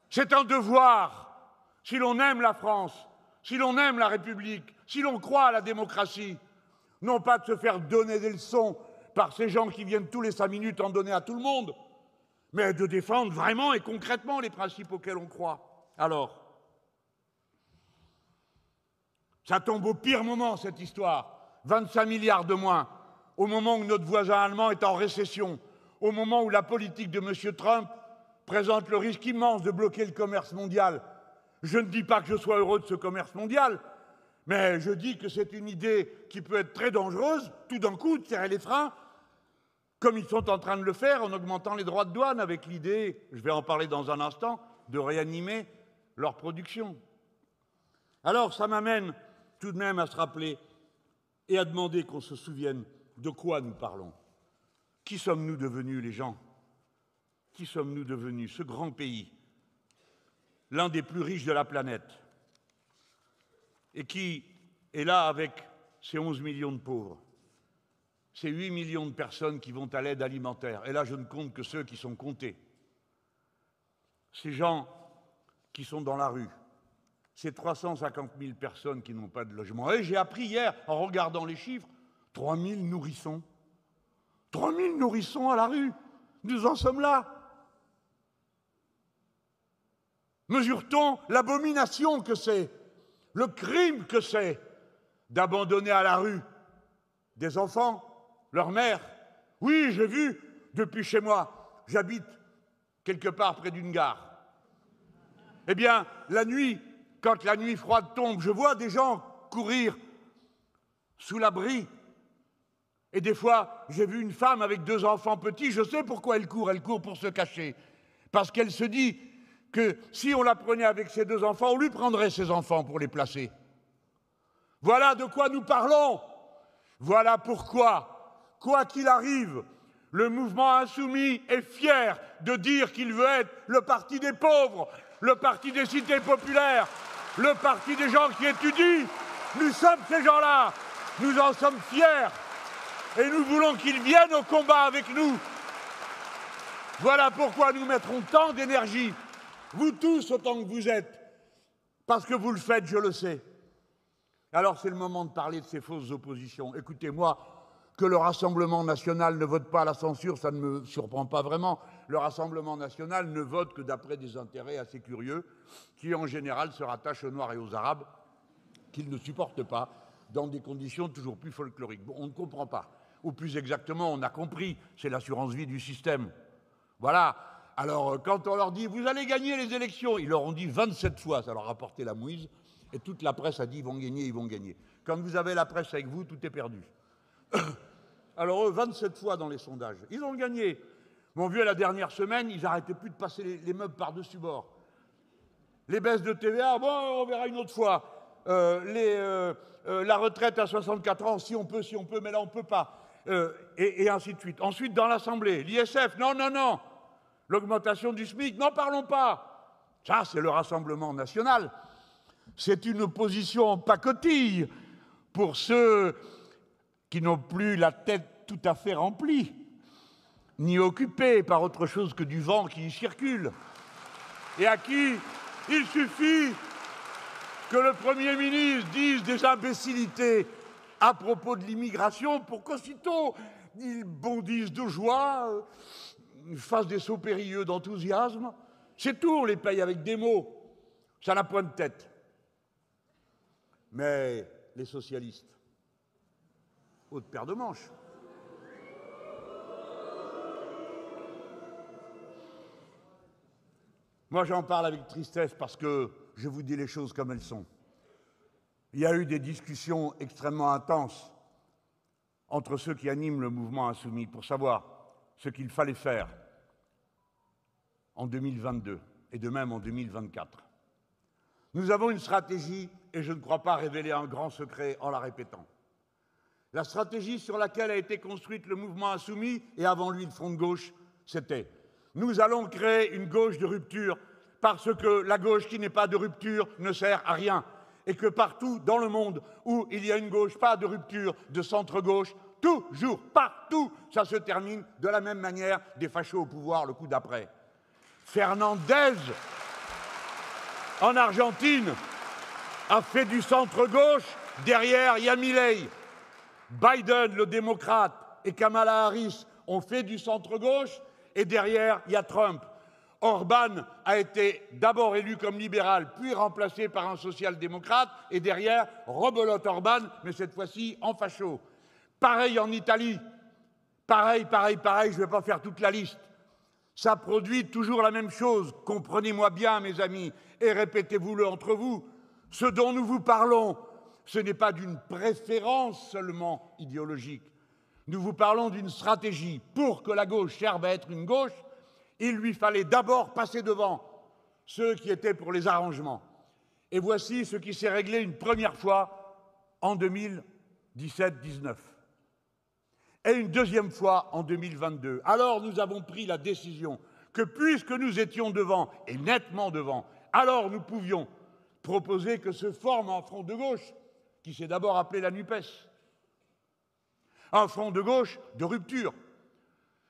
C'est un devoir, si l'on aime la France, si l'on aime la République, si l'on croit à la démocratie, non pas de se faire donner des leçons par ces gens qui viennent tous les 5 minutes en donner à tout le monde, mais de défendre vraiment et concrètement les principes auxquels on croit. Alors, ça tombe au pire moment, cette histoire. 25 milliards de moins, au moment où notre voisin allemand est en récession, au moment où la politique de M. Trump présente le risque immense de bloquer le commerce mondial. Je ne dis pas que je sois heureux de ce commerce mondial, mais je dis que c'est une idée qui peut être très dangereuse, tout d'un coup, de serrer les freins, comme ils sont en train de le faire en augmentant les droits de douane, avec l'idée, je vais en parler dans un instant, de réanimer leur production. Alors, ça m'amène tout de même à se rappeler et à demander qu'on se souvienne de quoi nous parlons. Qui sommes-nous devenus, les gens? Qui sommes-nous devenus? Ce grand pays, l'un des plus riches de la planète, et qui est là avec ses 11 millions de pauvres, ces 8 millions de personnes qui vont à l'aide alimentaire. Et là, je ne compte que ceux qui sont comptés. Ces gens qui sont dans la rue, ces 350 000 personnes qui n'ont pas de logement. Et j'ai appris hier, en regardant les chiffres, 3 000 nourrissons. 3 000 nourrissons à la rue. Nous en sommes là. Mesure-t-on l'abomination que c'est, le crime que c'est d'abandonner à la rue des enfants, leur mère? Oui, j'ai vu depuis chez moi. J'habite quelque part près d'une gare. Eh bien, la nuit, quand la nuit froide tombe, je vois des gens courir sous l'abri. Et des fois, j'ai vu une femme avec 2 enfants petits. Je sais pourquoi elle court pour se cacher. Parce qu'elle se dit que si on la prenait avec ses 2 enfants, on lui prendrait ses enfants pour les placer. Voilà de quoi nous parlons. Voilà pourquoi, quoi qu'il arrive, le mouvement insoumis est fier de dire qu'il veut être le parti des pauvres, le parti des cités populaires, le parti des gens qui étudient. Nous sommes ces gens-là. Nous en sommes fiers. Et nous voulons qu'ils viennent au combat avec nous. Voilà pourquoi nous mettrons tant d'énergie, vous tous autant que vous êtes, parce que vous le faites, je le sais. Alors c'est le moment de parler de ces fausses oppositions. Écoutez-moi, que le Rassemblement national ne vote pas à la censure, ça ne me surprend pas vraiment. Le Rassemblement national ne vote que d'après des intérêts assez curieux, qui en général se rattachent aux Noirs et aux Arabes, qu'ils ne supportent pas, dans des conditions toujours plus folkloriques. Bon, on ne comprend pas. Ou plus exactement, on a compris, c'est l'assurance vie du système. Voilà. Alors, quand on leur dit « vous allez gagner les élections », ils leur ont dit 27 fois, ça leur a porté la mouise, et toute la presse a dit « ils vont gagner, ils vont gagner ». Quand vous avez la presse avec vous, tout est perdu. Alors eux, 27 fois dans les sondages, ils ont gagné. Mon vieux, la dernière semaine, ils n'arrêtaient plus de passer les meubles par-dessus bord. Les baisses de TVA, bon, on verra une autre fois. La retraite à 64 ans, si on peut, mais là on ne peut pas. Et ainsi de suite. Ensuite, dans l'Assemblée, l'ISF, non, non, non. L'augmentation du SMIC, n'en parlons pas. Ça, c'est le Rassemblement national. C'est une opposition en pacotille pour ceux qui n'ont plus la tête tout à fait remplie, ni occupée par autre chose que du vent qui y circule, et à qui il suffit que le Premier ministre dise des imbécilités à propos de l'immigration pour qu'aussitôt ils bondissent de joie, fassent des sauts périlleux d'enthousiasme. C'est tout, on les paye avec des mots. Ça n'a point de tête. Mais les socialistes, haute paire de manches. Moi, j'en parle avec tristesse parce que je vous dis les choses comme elles sont. Il y a eu des discussions extrêmement intenses entre ceux qui animent le mouvement insoumis pour savoir ce qu'il fallait faire en 2022 et de même en 2024. Nous avons une stratégie et je ne crois pas révéler un grand secret en la répétant. La stratégie sur laquelle a été construite le mouvement insoumis et avant lui le Front de gauche, c'était « Nous allons créer une gauche de rupture parce que la gauche qui n'est pas de rupture ne sert à rien et que partout dans le monde où il y a une gauche pas de rupture, de centre-gauche, toujours, partout, ça se termine de la même manière, des fachos au pouvoir le coup d'après. Fernandez, en Argentine, a fait du centre-gauche, derrière il y a Milei. Biden, le démocrate, et Kamala Harris ont fait du centre-gauche, et derrière il y a Trump. Orban a été d'abord élu comme libéral, puis remplacé par un social-démocrate, et derrière, rebelote Orban, mais cette fois-ci en facho. Pareil en Italie. Pareil, je ne vais pas faire toute la liste. Ça produit toujours la même chose. Comprenez-moi bien, mes amis, et répétez-vous-le entre vous. Ce dont nous vous parlons, ce n'est pas d'une préférence seulement idéologique. Nous vous parlons d'une stratégie. Pour que la gauche serve à être une gauche, il lui fallait d'abord passer devant ceux qui étaient pour les arrangements. Et voici ce qui s'est réglé une première fois en 2017-19. Et une deuxième fois en 2022. Alors nous avons pris la décision que puisque nous étions devant, et nettement devant, alors nous pouvions proposer que se forme un front de gauche, qui s'est d'abord appelé la NUPES. Un front de gauche de rupture.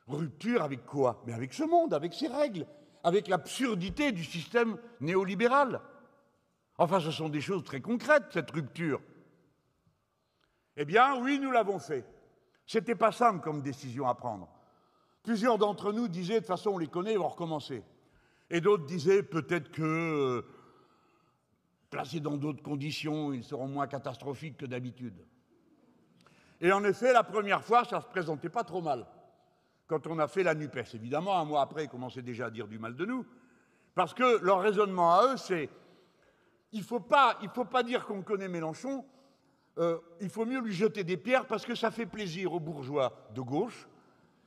Rupture avec quoi? Mais avec ce monde, avec ses règles, avec l'absurdité du système néolibéral. Enfin, ce sont des choses très concrètes, cette rupture. Eh bien, oui, nous l'avons fait. C'était pas simple comme décision à prendre. Plusieurs d'entre nous disaient, de toute façon, on les connaît, ils vont recommencer. Et d'autres disaient, peut-être que, placés dans d'autres conditions, ils seront moins catastrophiques que d'habitude. Et en effet, la première fois, ça ne se présentait pas trop mal. Quand on a fait la NUPES, évidemment, un mois après, ils commençaient déjà à dire du mal de nous, parce que leur raisonnement à eux, c'est il ne faut pas dire qu'on connaît Mélenchon, il faut mieux lui jeter des pierres parce que ça fait plaisir aux bourgeois de gauche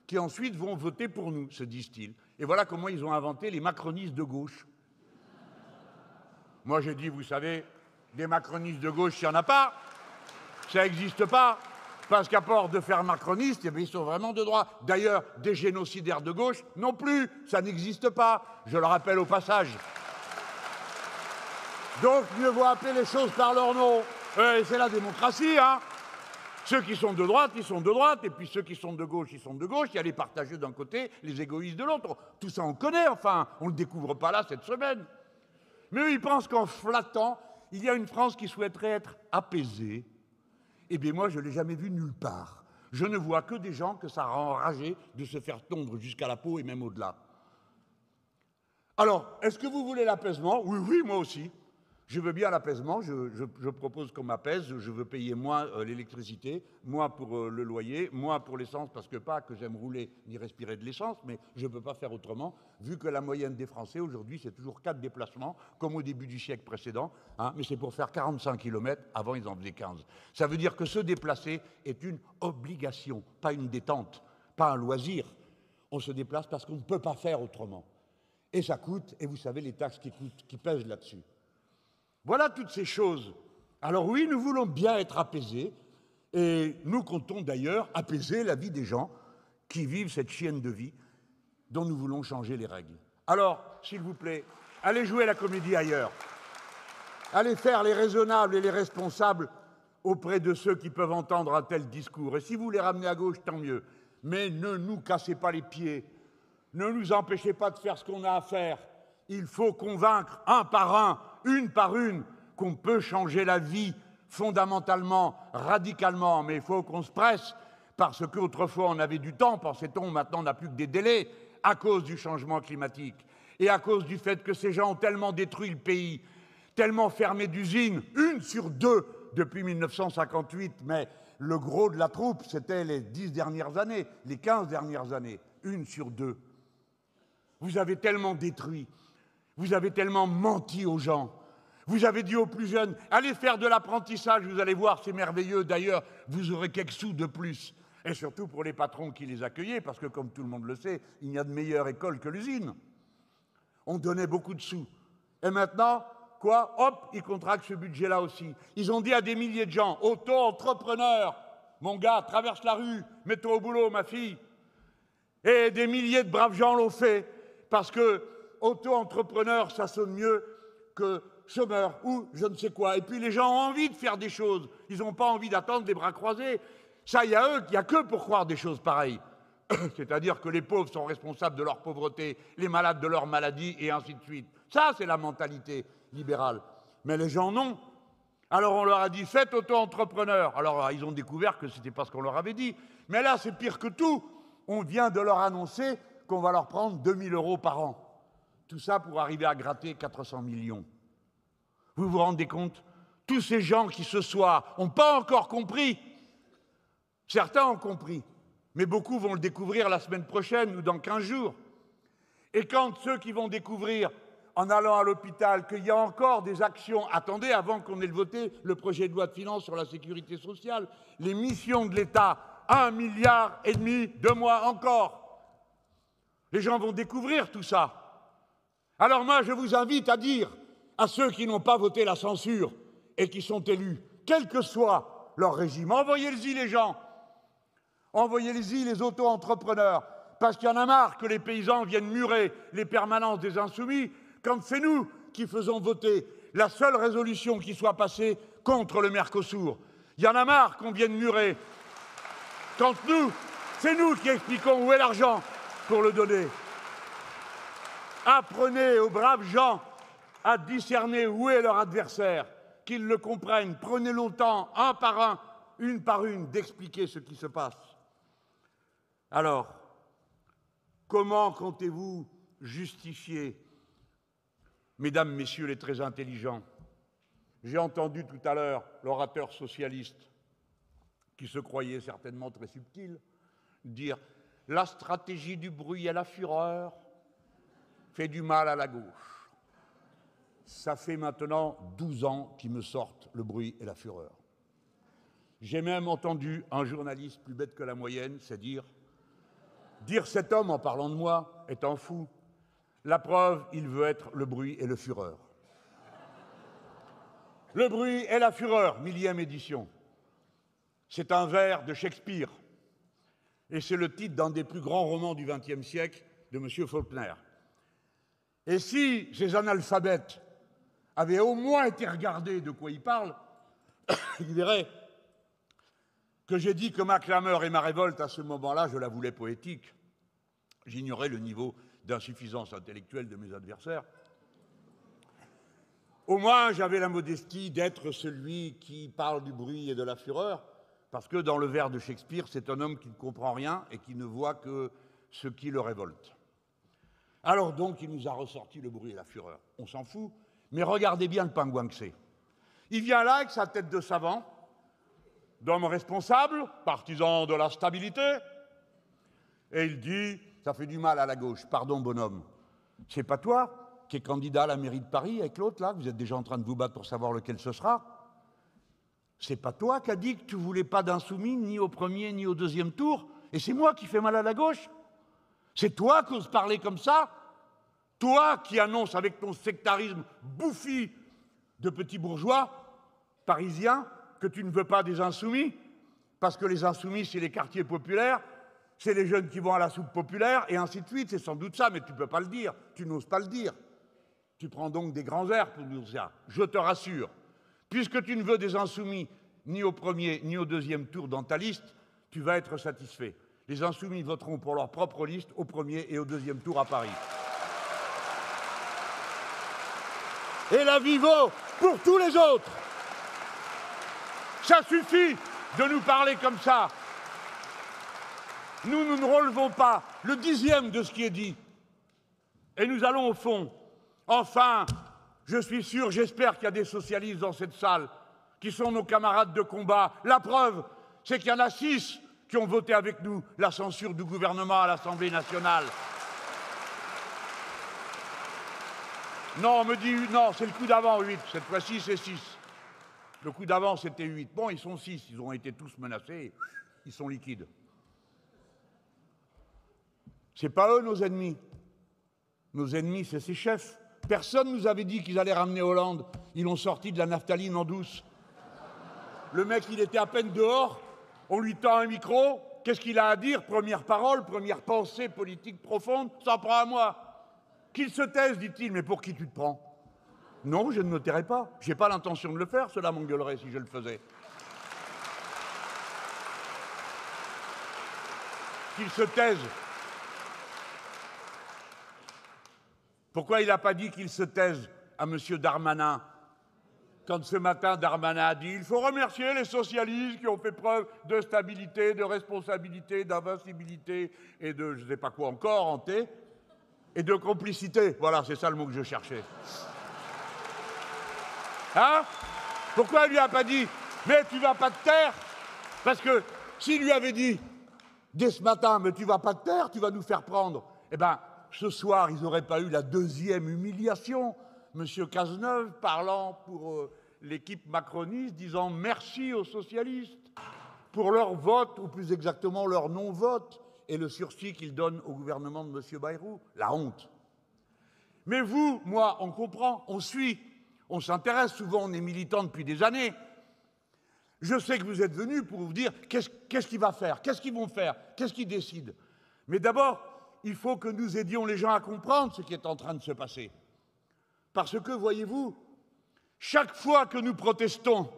qui ensuite vont voter pour nous, se disent-ils. Et voilà comment ils ont inventé les macronistes de gauche. Moi, j'ai dit, vous savez, des macronistes de gauche, il n'y en a pas, ça n'existe pas. Parce qu'à part de faire macroniste, eh bien, ils sont vraiment de droite. D'ailleurs, des génocidaires de gauche, non plus, ça n'existe pas. Je le rappelle au passage. Donc, mieux vaut appeler les choses par leur nom. C'est la démocratie, hein. Ceux qui sont de droite, ils sont de droite, et puis ceux qui sont de gauche, ils sont de gauche. Il y a les partageux d'un côté, les égoïstes de l'autre. Tout ça, on connaît, enfin, on ne le découvre pas là cette semaine. Mais eux, ils pensent qu'en flattant, il y a une France qui souhaiterait être apaisée. Eh bien, moi, je ne l'ai jamais vu nulle part. Je ne vois que des gens que ça rend enragés de se faire tondre jusqu'à la peau et même au-delà. Alors, est-ce que vous voulez l'apaisement? Oui, oui, moi aussi. Je veux bien l'apaisement, je propose qu'on m'apaise, je veux payer moins l'électricité, moins pour le loyer, moins pour l'essence, parce que pas que j'aime rouler ni respirer de l'essence, mais je ne peux pas faire autrement, vu que la moyenne des Français aujourd'hui, c'est toujours 4 déplacements, comme au début du siècle précédent, hein, mais c'est pour faire 45 km, avant ils en faisaient 15. Ça veut dire que se déplacer est une obligation, pas une détente, pas un loisir. On se déplace parce qu'on ne peut pas faire autrement. Et ça coûte, et vous savez les taxes qui pèsent là-dessus. Voilà toutes ces choses. Alors oui, nous voulons bien être apaisés, et nous comptons d'ailleurs apaiser la vie des gens qui vivent cette chienne de vie dont nous voulons changer les règles. Alors, s'il vous plaît, allez jouer la comédie ailleurs. Allez faire les raisonnables et les responsables auprès de ceux qui peuvent entendre un tel discours. Et si vous les ramenez à gauche, tant mieux. Mais ne nous cassez pas les pieds. Ne nous empêchez pas de faire ce qu'on a à faire. Il faut convaincre un par un, une par une, qu'on peut changer la vie fondamentalement, radicalement, mais il faut qu'on se presse, parce qu'autrefois on avait du temps, pensait-on, maintenant on n'a plus que des délais, à cause du changement climatique, et à cause du fait que ces gens ont tellement détruit le pays, tellement fermé d'usines, 1 sur 2 depuis 1958, mais le gros de la troupe, c'était les 10 dernières années, les 15 dernières années, 1 sur 2. Vous avez tellement détruit. Vous avez tellement menti aux gens. Vous avez dit aux plus jeunes, allez faire de l'apprentissage, vous allez voir, c'est merveilleux. D'ailleurs, vous aurez quelques sous de plus. Et surtout pour les patrons qui les accueillaient, parce que comme tout le monde le sait, il n'y a de meilleure école que l'usine. On donnait beaucoup de sous. Et maintenant, quoi? Hop, ils contractent ce budget-là aussi. Ils ont dit à des milliers de gens, auto-entrepreneurs, mon gars, traverse la rue, mets-toi au boulot, ma fille. Et des milliers de braves gens l'ont fait, parce que auto-entrepreneur, ça sonne mieux que chômeur ou je ne sais quoi. Et puis les gens ont envie de faire des choses. Ils n'ont pas envie d'attendre des bras croisés. Ça, il y a que pour croire des choses pareilles. C'est-à-dire que les pauvres sont responsables de leur pauvreté, les malades de leur maladie, et ainsi de suite. Ça, c'est la mentalité libérale. Mais les gens, non. Alors on leur a dit, faites auto-entrepreneur. Alors ils ont découvert que ce n'était pas ce qu'on leur avait dit. Mais là, c'est pire que tout. On vient de leur annoncer qu'on va leur prendre 2 000 € par an. Tout ça pour arriver à gratter 400 millions. Vous vous rendez compte? Tous ces gens qui, ce soir, n'ont pas encore compris. Certains ont compris, mais beaucoup vont le découvrir la semaine prochaine ou dans 15 jours. Et quand ceux qui vont découvrir, en allant à l'hôpital, qu'il y a encore des actions, attendez, avant qu'on ait voté le projet de loi de finances sur la sécurité sociale, les missions de l'État, 1,5 milliard, 2 mois encore. Les gens vont découvrir tout ça. Alors moi, je vous invite à dire à ceux qui n'ont pas voté la censure et qui sont élus, quel que soit leur régime, envoyez-y les gens, envoyez-y les auto-entrepreneurs, parce qu'il y en a marre que les paysans viennent murer les permanences des Insoumis, quand c'est nous qui faisons voter la seule résolution qui soit passée contre le Mercosur. Il y en a marre qu'on vienne murer, quand nous, c'est nous qui expliquons où est l'argent pour le donner. Apprenez aux braves gens à discerner où est leur adversaire, qu'ils le comprennent. Prenez le temps, un par un, une par une, d'expliquer ce qui se passe. Alors, comment comptez-vous justifier, mesdames, messieurs les très intelligents? J'ai entendu tout à l'heure l'orateur socialiste, qui se croyait certainement très subtil, dire « la stratégie du bruit et la fureur fait du mal à la gauche ». Ça fait maintenant 12 ans qu'ils me sortent le bruit et la fureur. J'ai même entendu un journaliste plus bête que la moyenne, c'est dire cet homme, en parlant de moi, est un fou. La preuve, il veut être le bruit et le fureur. Le bruit et la fureur, 1000e édition. C'est un vers de Shakespeare. Et c'est le titre d'un des plus grands romans du XXe siècle de M. Faulkner. Et si ces analphabètes avaient au moins été regardés de quoi ils parlent, ils verraient que j'ai dit que ma clameur et ma révolte, à ce moment-là, je la voulais poétique. J'ignorais le niveau d'insuffisance intellectuelle de mes adversaires. Au moins, j'avais la modestie d'être celui qui parle du bruit et de la fureur, parce que dans le vers de Shakespeare, c'est un homme qui ne comprend rien et qui ne voit que ce qui le révolte. Alors donc, il nous a ressorti le bruit et la fureur. On s'en fout, mais regardez bien le pingouin que c'est. Il vient là avec sa tête de savant, d'homme responsable, partisan de la stabilité, et il dit « ça fait du mal à la gauche, pardon bonhomme, c'est pas toi qui es candidat à la mairie de Paris avec l'autre là, vous êtes déjà en train de vous battre pour savoir lequel ce sera, c'est pas toi qui as dit que tu voulais pas d'insoumis ni au premier ni au deuxième tour, et c'est moi qui fais mal à la gauche, c'est toi qui oses parler comme ça, toi qui annonces avec ton sectarisme bouffi de petits bourgeois parisiens que tu ne veux pas des insoumis, parce que les insoumis, c'est les quartiers populaires, c'est les jeunes qui vont à la soupe populaire, et ainsi de suite. C'est sans doute ça, mais tu ne peux pas le dire, tu n'oses pas le dire. Tu prends donc des grands airs pour dire ça. Je te rassure, puisque tu ne veux des insoumis ni au premier ni au deuxième tour dans ta liste, tu vas être satisfait. Les insoumis voteront pour leur propre liste au premier et au deuxième tour à Paris. Et la vie vaut pour tous les autres. Ça suffit de nous parler comme ça. Nous ne relevons pas le 10e de ce qui est dit. Et nous allons au fond. Enfin, je suis sûr, j'espère qu'il y a des socialistes dans cette salle qui sont nos camarades de combat. La preuve, c'est qu'il y en a 6 qui ont voté avec nous la censure du gouvernement à l'Assemblée nationale. Non, on me dit, non, c'est le coup d'avant, 8. Cette fois-ci, c'est 6. Le coup d'avant, c'était 8. Bon, ils sont 6. Ils ont été tous menacés. Ils sont liquides. Ce n'est pas eux, nos ennemis. Nos ennemis, c'est ces chefs. Personne ne nous avait dit qu'ils allaient ramener Hollande. Ils l'ont sorti de la naphtaline en douce. Le mec, il était à peine dehors. On lui tend un micro. Qu'est-ce qu'il a à dire? Première parole, première pensée politique profonde. S'en prend à moi. Qu'il se taise, dit-il. Mais pour qui tu te prends? Non, je ne me tairai pas. Je n'ai pas l'intention de le faire. Cela m'engueulerait si je le faisais. Qu'il se taise. Pourquoi il n'a pas dit qu'il se taise à M. Darmanin quand ce matin Darmanin a dit « Il faut remercier les socialistes qui ont fait preuve de stabilité, de responsabilité, d'invincibilité et de je ne sais pas quoi encore, hanté ». et de complicité. Voilà, c'est ça le mot que je cherchais. Hein? Pourquoi il lui a pas dit « Mais tu vas pas te taire ?» Parce que s'il lui avait dit dès ce matin « Mais tu vas pas te taire, tu vas nous faire prendre », eh bien, ce soir, ils n'auraient pas eu la deuxième humiliation. Monsieur Cazeneuve parlant pour l'équipe macroniste, disant merci aux socialistes pour leur vote, ou plus exactement leur non-vote, et le sursis qu'ils donnent au gouvernement de monsieur Bayrou. La honte. Mais vous, moi, on comprend, on suit, on s'intéresse, souvent on est militant depuis des années. Je sais que vous êtes venus pour vous dire qu'est-ce qu'il va faire, qu'est-ce qu'ils vont faire, qu'est-ce qu'ils décident. Mais d'abord, il faut que nous aidions les gens à comprendre ce qui est en train de se passer. Parce que, voyez-vous, chaque fois que nous protestons,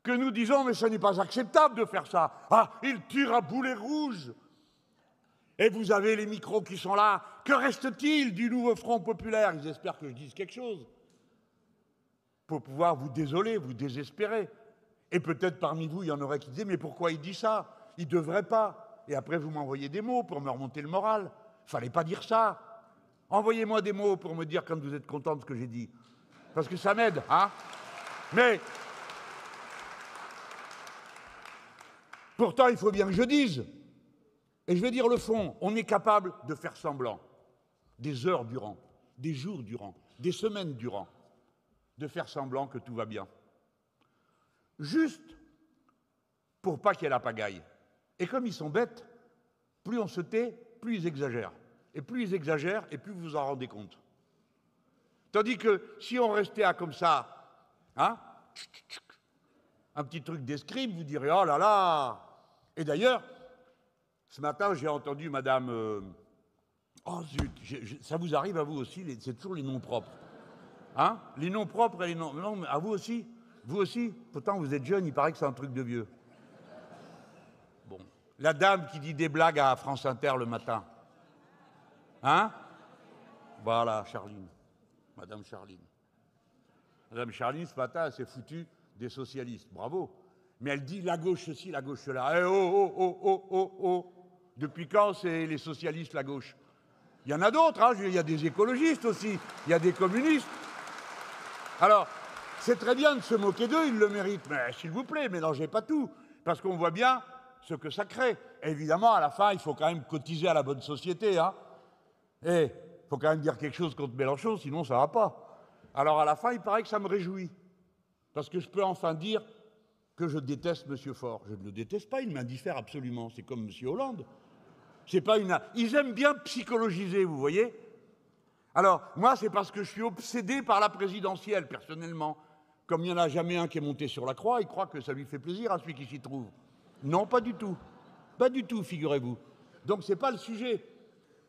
que nous disons « mais ce n'est pas acceptable de faire ça », ah, ils tirent à boulet rouge. Et vous avez les micros qui sont là. Que reste-t-il du nouveau Front populaire? Ils espèrent que je dise quelque chose pour pouvoir vous désoler, vous désespérer. Et peut-être parmi vous, il y en aurait qui disaient « mais pourquoi il dit ça? Il ne devrait pas ». Et après, vous m'envoyez des mots pour me remonter le moral. Il ne fallait pas dire ça. Envoyez-moi des mots pour me dire quand vous êtes content de ce que j'ai dit. Parce que ça m'aide, hein? Mais pourtant, il faut bien que je dise. Et je vais dire le fond. On est capable de faire semblant, des heures durant, des jours durant, des semaines durant, de faire semblant que tout va bien. Juste pour pas qu'il y ait la pagaille. Et comme ils sont bêtes, plus on se tait, plus ils exagèrent. Et plus ils exagèrent, et plus vous vous en rendez compte. Tandis que si on restait à comme ça, hein, un petit truc d'escrime, vous direz « oh là là !» Et d'ailleurs, ce matin, j'ai entendu madame... oh zut, ça vous arrive à vous aussi, c'est toujours les noms propres. Hein? Les noms propres et les noms... Non, mais à vous aussi? Vous aussi? Pourtant, vous êtes jeune, il paraît que c'est un truc de vieux. Bon. La dame qui dit des blagues à France Inter le matin. Hein? Voilà, Charline. Madame Charline. Madame Charline, ce matin, elle s'est foutue des socialistes. Bravo. Mais elle dit la gauche ceci, la gauche cela. Eh oh, oh, oh, oh, oh, oh. Depuis quand c'est les socialistes, la gauche? Il y en a d'autres, hein. Il y a des écologistes aussi. Il y a des communistes. Alors, c'est très bien de se moquer d'eux, ils le méritent. Mais s'il vous plaît, mélangez pas tout. Parce qu'on voit bien ce que ça crée. Et évidemment, à la fin, il faut quand même cotiser à la bonne société, hein. Et il faut quand même dire quelque chose contre Mélenchon, sinon ça ne va pas. Alors à la fin, il paraît que ça me réjouit. Parce que je peux enfin dire que je déteste M. Faure. Je ne le déteste pas, il m'indiffère absolument. C'est comme M. Hollande. C'est pas une... Ils aiment bien psychologiser, vous voyez. Alors, moi, c'est parce que je suis obsédé par la présidentielle, personnellement. Comme il n'y en a jamais un qui est monté sur la croix, il croit que ça lui fait plaisir à celui qui s'y trouve. Non, pas du tout. Pas du tout, figurez-vous. Donc, ce n'est pas le sujet.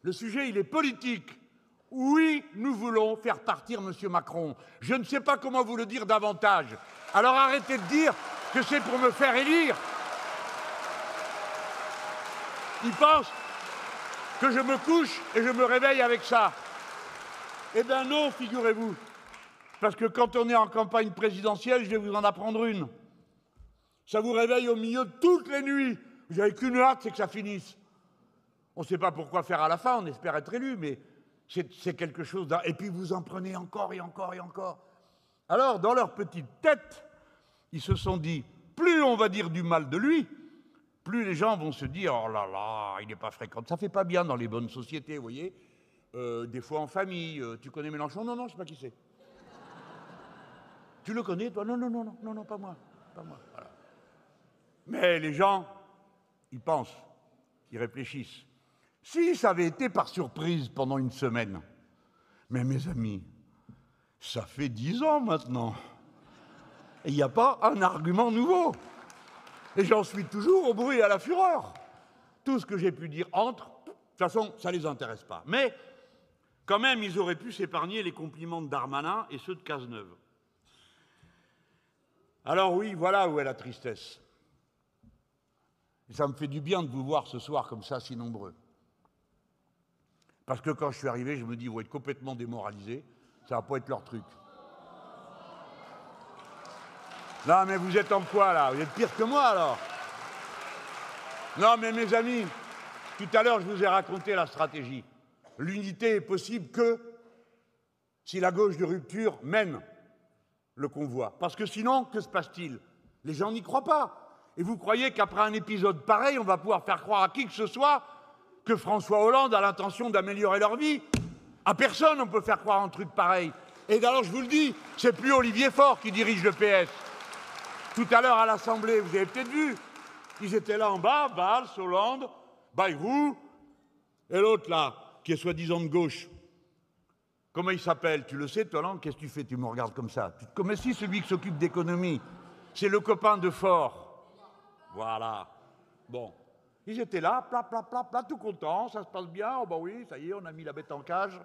Le sujet, il est politique. Oui, nous voulons faire partir M. Macron. Je ne sais pas comment vous le dire davantage. Alors arrêtez de dire que c'est pour me faire élire. Il pense que je me couche et je me réveille avec ça. Eh bien non, figurez-vous. Parce que quand on est en campagne présidentielle, je vais vous en apprendre une. Ça vous réveille au milieu de toutes les nuits. Vous n'avez qu'une hâte, c'est que ça finisse. On ne sait pas pourquoi faire à la fin, on espère être élu, mais c'est quelque chose d'un... Et puis vous en prenez encore et encore et encore. Alors, dans leur petite tête, ils se sont dit, plus on va dire du mal de lui, plus les gens vont se dire, oh là là, il n'est pas fréquent. Ça ne fait pas bien dans les bonnes sociétés, vous voyez. Des fois en famille, tu connais Mélenchon? Non, non, je ne sais pas qui c'est. Tu le connais, toi? Non, non, non, non, non, non, pas moi. Pas moi. Voilà. Mais les gens, ils pensent, ils réfléchissent. Si ça avait été par surprise pendant une semaine, mais mes amis, ça fait 10 ans maintenant. Et il n'y a pas un argument nouveau. Et j'en suis toujours au bruit et à la fureur. Tout ce que j'ai pu dire entre, de toute façon, ça ne les intéresse pas. Mais, quand même, ils auraient pu s'épargner les compliments de Darmanin et ceux de Cazeneuve. Alors oui, voilà où est la tristesse. Et ça me fait du bien de vous voir ce soir comme ça, si nombreux. Parce que quand je suis arrivé, je me dis, ils vont être complètement démoralisés, ça va pas être leur truc. Non, mais vous êtes en quoi, là? Vous êtes pire que moi, alors? Non, mais mes amis, tout à l'heure, je vous ai raconté la stratégie. l'unité est possible que si la gauche de rupture mène le convoi. Parce que sinon, que se passe-t-il? Les gens n'y croient pas. Et vous croyez qu'après un épisode pareil, on va pouvoir faire croire à qui que ce soit que François Hollande a l'intention d'améliorer leur vie? À personne on peut faire croire un truc pareil. Et alors, je vous le dis, c'est plus Olivier Faure qui dirige le PS. Tout à l'heure à l'Assemblée, vous avez peut-être vu, ils étaient là en bas, Valls, Hollande, Bayrou, et l'autre là, qui est soi-disant de gauche. Comment il s'appelle? Tu le sais, toi, Hollande? Qu'est-ce que tu fais? Tu me regardes comme ça. Comme si celui qui s'occupe d'économie, c'est le copain de Faure. Voilà. Bon. Ils étaient là, plat, plat, plat, plat, tout contents, ça se passe bien. Oh bah oui, ça y est, on a mis la bête en cage.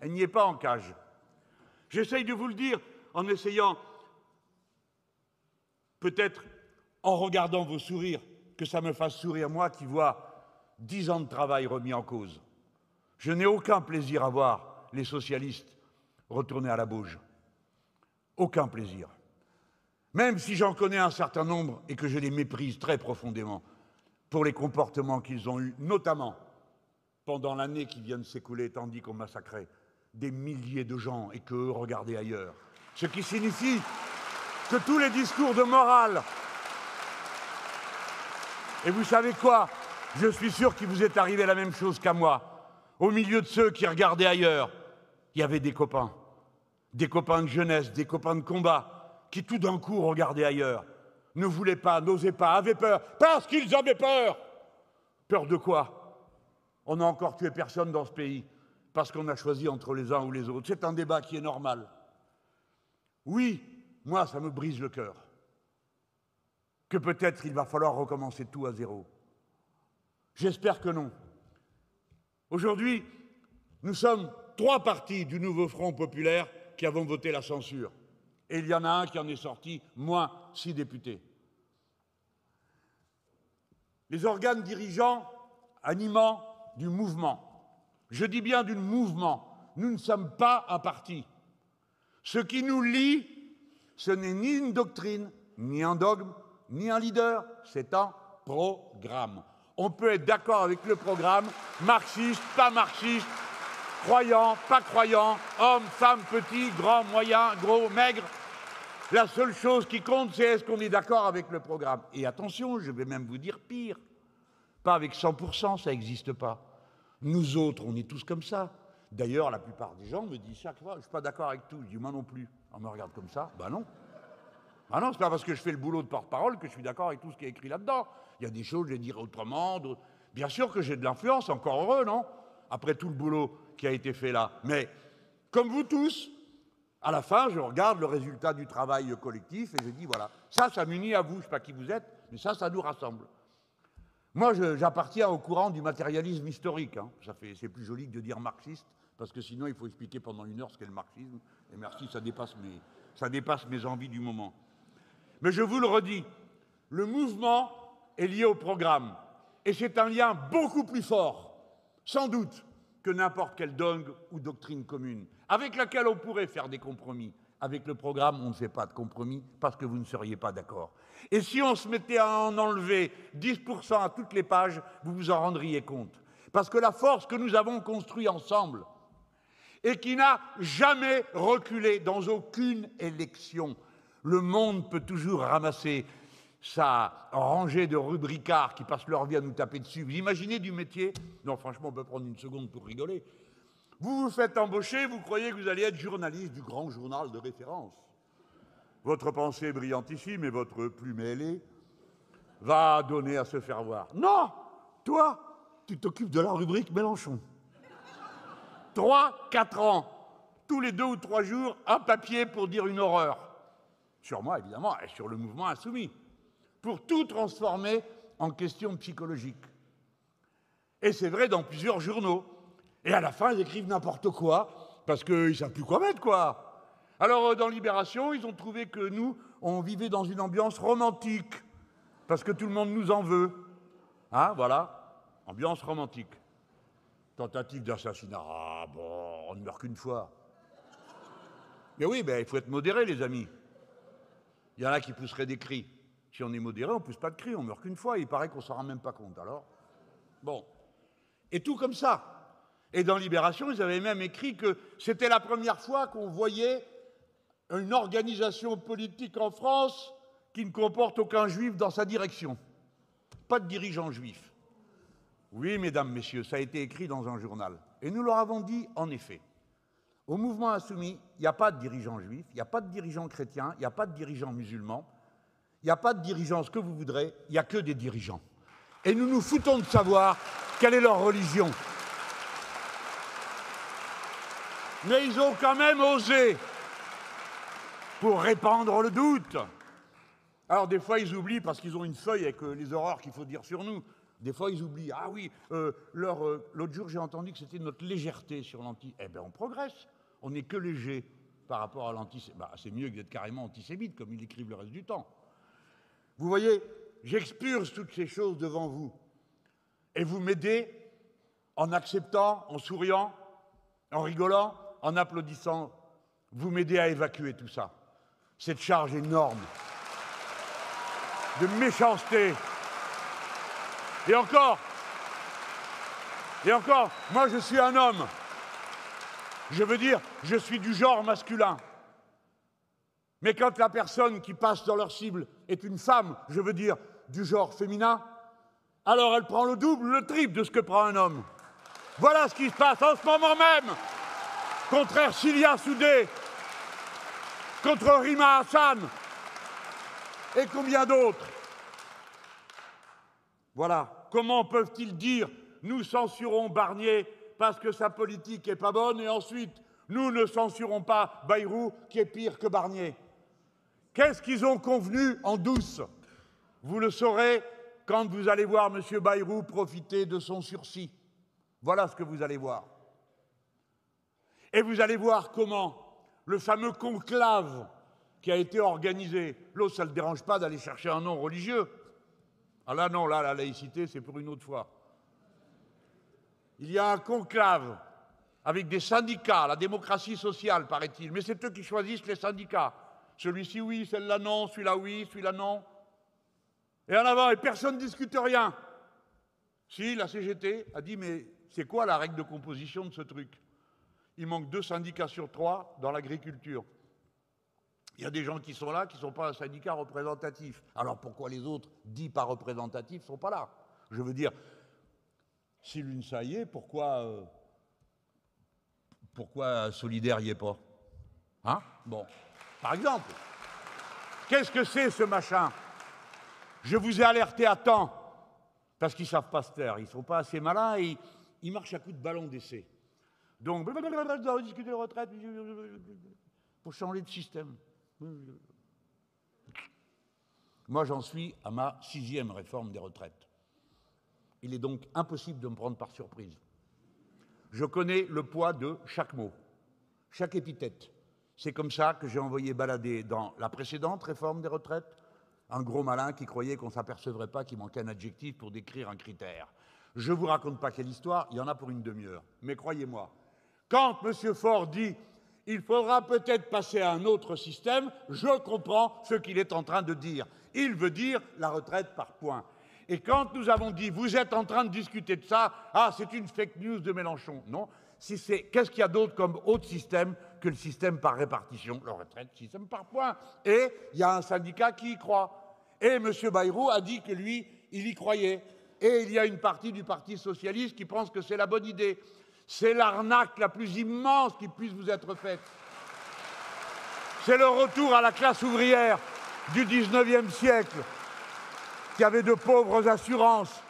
Elle n'y est pas en cage. J'essaye de vous le dire en essayant, peut-être en regardant vos sourires, que ça me fasse sourire moi qui vois 10 ans de travail remis en cause. Je n'ai aucun plaisir à voir les socialistes retourner à la bauge. Aucun plaisir. Même si j'en connais un certain nombre et que je les méprise très profondément pour les comportements qu'ils ont eus, notamment pendant l'année qui vient de s'écouler, tandis qu'on massacrait des milliers de gens et qu'eux regardaient ailleurs. Ce qui signifie que tous les discours de morale... Et vous savez quoi? Je suis sûr qu'il vous est arrivé la même chose qu'à moi. Au milieu de ceux qui regardaient ailleurs, il y avait des copains de jeunesse, des copains de combat, qui tout d'un coup regardaient ailleurs, ne voulaient pas, n'osaient pas, avaient peur, parce qu'ils avaient peur. Peur de quoi? On n'a encore tué personne dans ce pays, parce qu'on a choisi entre les uns ou les autres. C'est un débat qui est normal. Oui, moi, ça me brise le cœur. Que peut-être il va falloir recommencer tout à zéro. J'espère que non. Aujourd'hui, nous sommes 3 partis du nouveau Front populaire qui avons voté la censure. Et il y en a un qui en est sorti, moins 6 députés. Les organes dirigeants animants du mouvement. Je dis bien du mouvement. Nous ne sommes pas un parti. Ce qui nous lie, ce n'est ni une doctrine, ni un dogme, ni un leader, c'est un programme. On peut être d'accord avec le programme, marxiste, pas marxiste, croyant, pas croyant, homme, femme, petit, grand, moyen, gros, maigre. La seule chose qui compte, c'est est-ce qu'on est d'accord avec le programme. Et attention, je vais même vous dire pire. Pas avec 100%, ça n'existe pas. Nous autres, on est tous comme ça. D'ailleurs, la plupart des gens me disent chaque fois, je ne suis pas d'accord avec tout. Je dis, moi non plus. On me regarde comme ça, ben non. Ah non, c'est pas parce que je fais le boulot de porte-parole que je suis d'accord avec tout ce qui est écrit là-dedans. Il y a des choses, je les dirais autrement. Bien sûr que j'ai de l'influence, encore heureux, non? Après tout le boulot qui a été fait là. Mais, comme vous tous, à la fin, je regarde le résultat du travail collectif et je dis, voilà, ça m'unit à vous, je ne sais pas qui vous êtes, mais ça nous rassemble. Moi, j'appartiens au courant du matérialisme historique. Hein. C'est plus joli que de dire marxiste, parce que sinon, il faut expliquer pendant 1 heure ce qu'est le marxisme. Et merci, ça dépasse mes envies du moment. Mais je vous le redis, le mouvement est lié au programme. Et c'est un lien beaucoup plus fort, sans doute, que n'importe quel dogme ou doctrine commune, avec laquelle on pourrait faire des compromis. Avec le programme, on ne fait pas de compromis parce que vous ne seriez pas d'accord. Et si on se mettait à en enlever 10% à toutes les pages, vous vous en rendriez compte. Parce que la force que nous avons construite ensemble, et qui n'a jamais reculé dans aucune élection, le monde peut toujours ramasser sa rangée de rubricards qui passent leur vie à nous taper dessus. Vous imaginez du métier? Non, franchement, on peut prendre 1 seconde pour rigoler. Vous vous faites embaucher, vous croyez que vous allez être journaliste du grand journal de référence. Votre pensée est brillantissime et votre plume ailée va donner à se faire voir. Non! Toi, tu t'occupes de la rubrique Mélenchon. 3, 4 ans, tous les 2 ou 3 jours, un papier pour dire une horreur. Sur moi, évidemment, et sur le mouvement insoumis. Pour tout transformer en question psychologique. Et c'est vrai dans plusieurs journaux. Et à la fin, ils écrivent n'importe quoi, parce qu'ils ne savent plus quoi mettre, quoi. Alors, dans Libération, ils ont trouvé que nous, on vivait dans une ambiance romantique, parce que tout le monde nous en veut. Hein, voilà, ambiance romantique. Tentative d'assassinat, ah bon, on ne meurt qu'une fois. Mais oui, il faut être modéré, les amis. Il y en a qui pousseraient des cris. Si on est modéré, on ne pousse pas de cris, on meurt qu'une fois, et il paraît qu'on ne s'en rend même pas compte, alors. Bon. Et tout comme ça. Et dans Libération, ils avaient même écrit que c'était la première fois qu'on voyait une organisation politique en France qui ne comporte aucun juif dans sa direction. Pas de dirigeant juif. Oui, mesdames, messieurs, ça a été écrit dans un journal. Et nous leur avons dit, en effet, au mouvement insoumis, il n'y a pas de dirigeant juif, il n'y a pas de dirigeant chrétien, il n'y a pas de dirigeant musulman, il n'y a pas de dirigeant ce que vous voudrez, il n'y a que des dirigeants. Et nous nous foutons de savoir quelle est leur religion. Mais ils ont quand même osé pour répandre le doute. Alors des fois ils oublient parce qu'ils ont une feuille avec les horreurs qu'il faut dire sur nous. Des fois ils oublient. Ah oui, l'autre jour j'ai entendu que c'était notre légèreté sur l'anti. Eh bien on progresse. On n'est que léger par rapport à l'antisémitisme. Bah, c'est mieux que d'être carrément antisémite comme ils l'écrivent le reste du temps. Vous voyez, j'expurge toutes ces choses devant vous. Et vous m'aidez en acceptant, en souriant, en rigolant, en applaudissant. Vous m'aidez à évacuer tout ça. Cette charge énorme de méchanceté. Et encore, moi je suis un homme. Je veux dire, je suis du genre masculin. Mais quand la personne qui passe dans leur cible est une femme, je veux dire, du genre féminin, alors elle prend le double, le triple de ce que prend un homme. Voilà ce qui se passe en ce moment même contre Ercilia Soudé, contre Rima Hassan et combien d'autres. Voilà. Comment peuvent-ils dire « nous censurons Barnier parce que sa politique n'est pas bonne » et ensuite « nous ne censurons pas Bayrou qui est pire que Barnier ». Qu'est-ce qu'ils ont convenu en douce? Vous le saurez quand vous allez voir M. Bayrou profiter de son sursis. Voilà ce que vous allez voir. Et vous allez voir comment le fameux conclave qui a été organisé, l'autre, ça ne le dérange pas d'aller chercher un nom religieux. Ah là, non, là, la laïcité, c'est pour une autre fois. Il y a un conclave avec des syndicats, la démocratie sociale, paraît-il, mais c'est eux qui choisissent les syndicats. Celui-ci, oui, celle-là, non, celui-là, oui, celui-là, non. Et en avant, et personne ne discute rien. Si, la CGT a dit, mais c'est quoi la règle de composition de ce truc? Il manque 2 syndicats sur 3 dans l'agriculture. Il y a des gens qui sont là, qui ne sont pas un syndicat représentatif. Alors pourquoi les autres, dits pas représentatifs, ne sont pas là? Je veux dire, si l'UNSA y est, pourquoi Solidaire y est pas? Hein? Bon, par exemple. Qu'est-ce que c'est ce machin? Je vous ai alerté à temps, parce qu'ils ne savent pas se taire, ils ne sont pas assez malins et ils marchent à coups de ballon d'essai. Donc, vous avez discuté de retraite pour changer de système. Moi, j'en suis à ma 6e réforme des retraites. Il est donc impossible de me prendre par surprise. Je connais le poids de chaque mot, chaque épithète. C'est comme ça que j'ai envoyé balader dans la précédente réforme des retraites un gros malin qui croyait qu'on ne s'apercevrait pas qu'il manquait un adjectif pour décrire un critère. Je ne vous raconte pas quelle histoire, il y en a pour une demi-heure. Mais croyez-moi, quand M. Faure dit « il faudra peut-être passer à un autre système », je comprends ce qu'il est en train de dire. Il veut dire la retraite par points. Et quand nous avons dit « vous êtes en train de discuter de ça », ah, c'est une fake news de Mélenchon. Non, qu'est-ce qu'il y a d'autre comme autre système que le système par répartition? La retraite, système par points. Et il y a un syndicat qui y croit. Et M. Bayrou a dit que lui, il y croyait. Et il y a une partie du Parti socialiste qui pense que c'est la bonne idée. C'est l'arnaque la plus immense qui puisse vous être faite. C'est le retour à la classe ouvrière du 19e siècle, qui avait de pauvres assurances,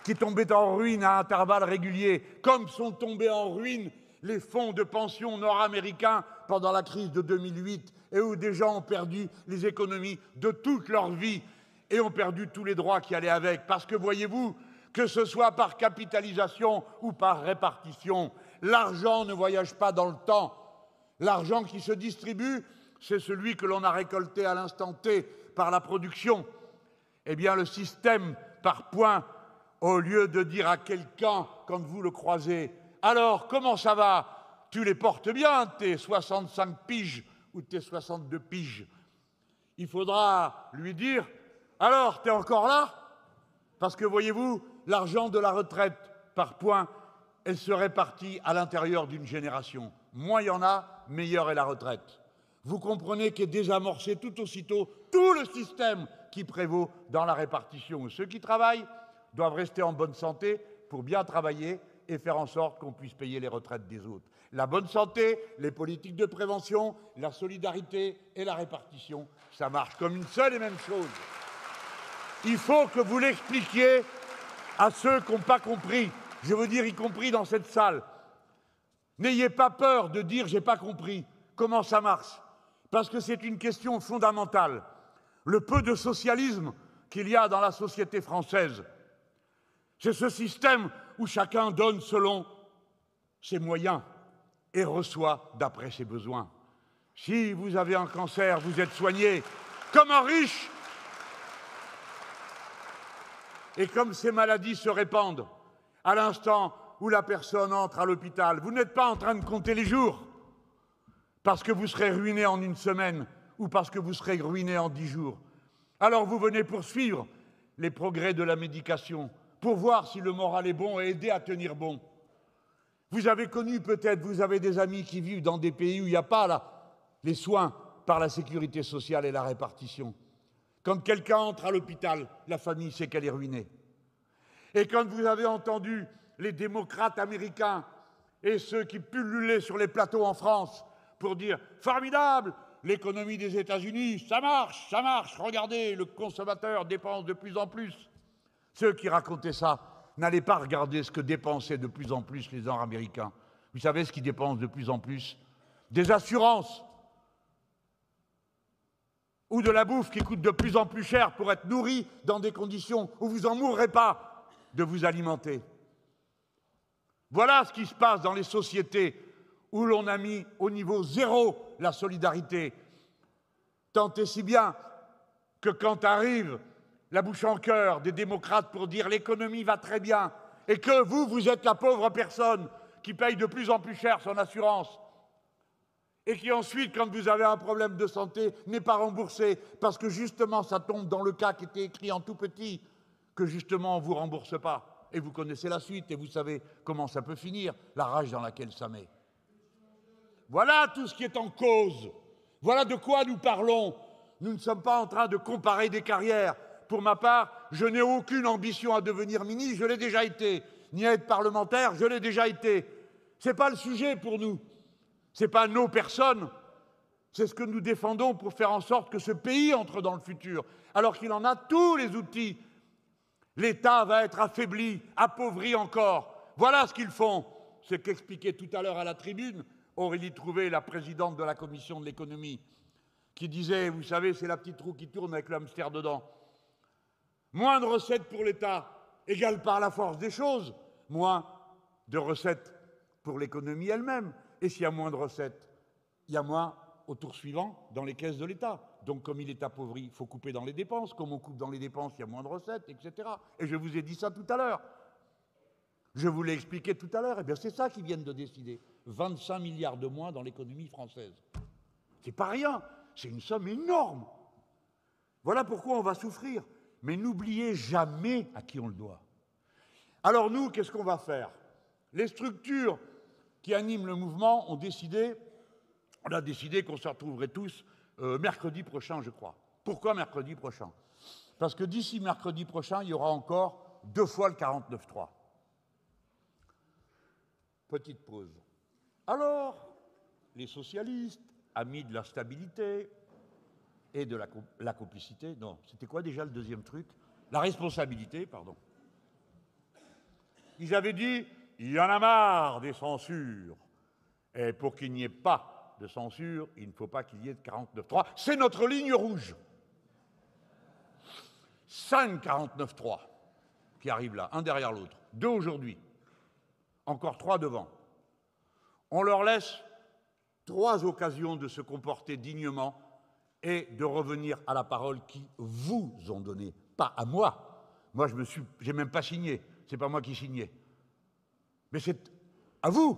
qui tombaient en ruine à intervalles réguliers, comme sont tombés en ruine les fonds de pension nord-américains pendant la crise de 2008, et où des gens ont perdu les économies de toute leur vie et ont perdu tous les droits qui allaient avec. Parce que, voyez-vous, que ce soit par capitalisation ou par répartition, l'argent ne voyage pas dans le temps. L'argent qui se distribue, c'est celui que l'on a récolté à l'instant T par la production. Eh bien, le système par points, au lieu de dire à quelqu'un, quand vous le croisez, « Alors, comment ça va? Tu les portes bien, tes 65 piges ou tes 62 piges ?» Il faudra lui dire « Alors, t'es encore là ?» Parce que, voyez-vous, l'argent de la retraite par points elle se répartit à l'intérieur d'une génération. Moins il y en a, meilleure est la retraite. Vous comprenez qu'est désamorcé tout aussitôt tout le système qui prévaut dans la répartition. Ceux qui travaillent doivent rester en bonne santé pour bien travailler et faire en sorte qu'on puisse payer les retraites des autres. La bonne santé, les politiques de prévention, la solidarité et la répartition, ça marche comme une seule et même chose. Il faut que vous l'expliquiez à ceux qui n'ont pas compris, je veux dire y compris dans cette salle. N'ayez pas peur de dire « j'ai pas compris » comment ça marche, parce que c'est une question fondamentale. Le peu de socialisme qu'il y a dans la société française, c'est ce système où chacun donne selon ses moyens et reçoit d'après ses besoins. Si vous avez un cancer, vous êtes soigné comme un riche. Et comme ces maladies se répandent, à l'instant où la personne entre à l'hôpital, vous n'êtes pas en train de compter les jours, parce que vous serez ruiné en une semaine ou parce que vous serez ruiné en 10 jours. Alors vous venez poursuivre les progrès de la médication pour voir si le moral est bon et aider à tenir bon. Vous avez connu peut-être, vous avez des amis qui vivent dans des pays où il n'y a pas les soins par la sécurité sociale et la répartition. Quand quelqu'un entre à l'hôpital, la famille sait qu'elle est ruinée. Et quand vous avez entendu les démocrates américains et ceux qui pullulaient sur les plateaux en France pour dire « Formidable, l'économie des États-Unis, ça marche, regardez, le consommateur dépense de plus en plus ». Ceux qui racontaient ça n'allaient pas regarder ce que dépensaient de plus en plus les Nord-Américains. Vous savez ce qu'ils dépensent de plus en plus? Des assurances ou de la bouffe qui coûte de plus en plus cher pour être nourri dans des conditions où vous n'en mourrez pas de vous alimenter. Voilà ce qui se passe dans les sociétés où l'on a mis au niveau zéro la solidarité. Tant et si bien que quand arrive la bouche en cœur des démocrates pour dire l'économie va très bien et que vous êtes la pauvre personne qui paye de plus en plus cher son assurance et qui ensuite, quand vous avez un problème de santé, n'est pas remboursé parce que justement ça tombe dans le cas qui était écrit en tout petit que justement on ne vous rembourse pas. Et vous connaissez la suite et vous savez comment ça peut finir, la rage dans laquelle ça met. Voilà tout ce qui est en cause. Voilà de quoi nous parlons. Nous ne sommes pas en train de comparer des carrières. Pour ma part, je n'ai aucune ambition à devenir ministre, je l'ai déjà été. Ni à être parlementaire, je l'ai déjà été. Ce n'est pas le sujet pour nous. Ce n'est pas nos personnes. C'est ce que nous défendons pour faire en sorte que ce pays entre dans le futur, alors qu'il en a tous les outils. L'État va être affaibli, appauvri encore. Voilà ce qu'ils font. Ce qu'expliquait tout à l'heure à la tribune Aurélie Trouvé, la présidente de la commission de l'économie, qui disait, vous savez, c'est la petite roue qui tourne avec le hamster dedans. Moins de recettes pour l'État égale par la force des choses, moins de recettes pour l'économie elle-même. Et s'il y a moins de recettes, il y a moins au tour suivant dans les caisses de l'État. Donc comme il est appauvri, il faut couper dans les dépenses. Comme on coupe dans les dépenses, il y a moins de recettes, etc. Et je vous ai dit ça tout à l'heure. Je vous l'ai expliqué tout à l'heure. Eh bien c'est ça qu'ils viennent de décider. 25 milliards de moins dans l'économie française. C'est pas rien, c'est une somme énorme. Voilà pourquoi on va souffrir. Mais n'oubliez jamais à qui on le doit. Alors nous, qu'est-ce qu'on va faire? Les structures qui animent le mouvement ont décidé, on a décidé qu'on se retrouverait tous mercredi prochain, je crois. Pourquoi mercredi prochain? Parce que d'ici mercredi prochain, il y aura encore 2 fois le 49.3. Petite pause. Alors, les socialistes, amis de la stabilité et de la complicité, non, c'était quoi déjà le deuxième truc? La responsabilité, pardon. Ils avaient dit, il y en a marre des censures. Et pour qu'il n'y ait pas de censure, il ne faut pas qu'il y ait de 49.3. C'est notre ligne rouge. 5 49.3 qui arrivent là, un derrière l'autre. 2 aujourd'hui. Encore 3 devant. On leur laisse 3 occasions de se comporter dignement et de revenir à la parole qui vous ont donnée, pas à moi. Moi, j'ai même pas signé. C'est pas moi qui signais. Mais c'est à vous,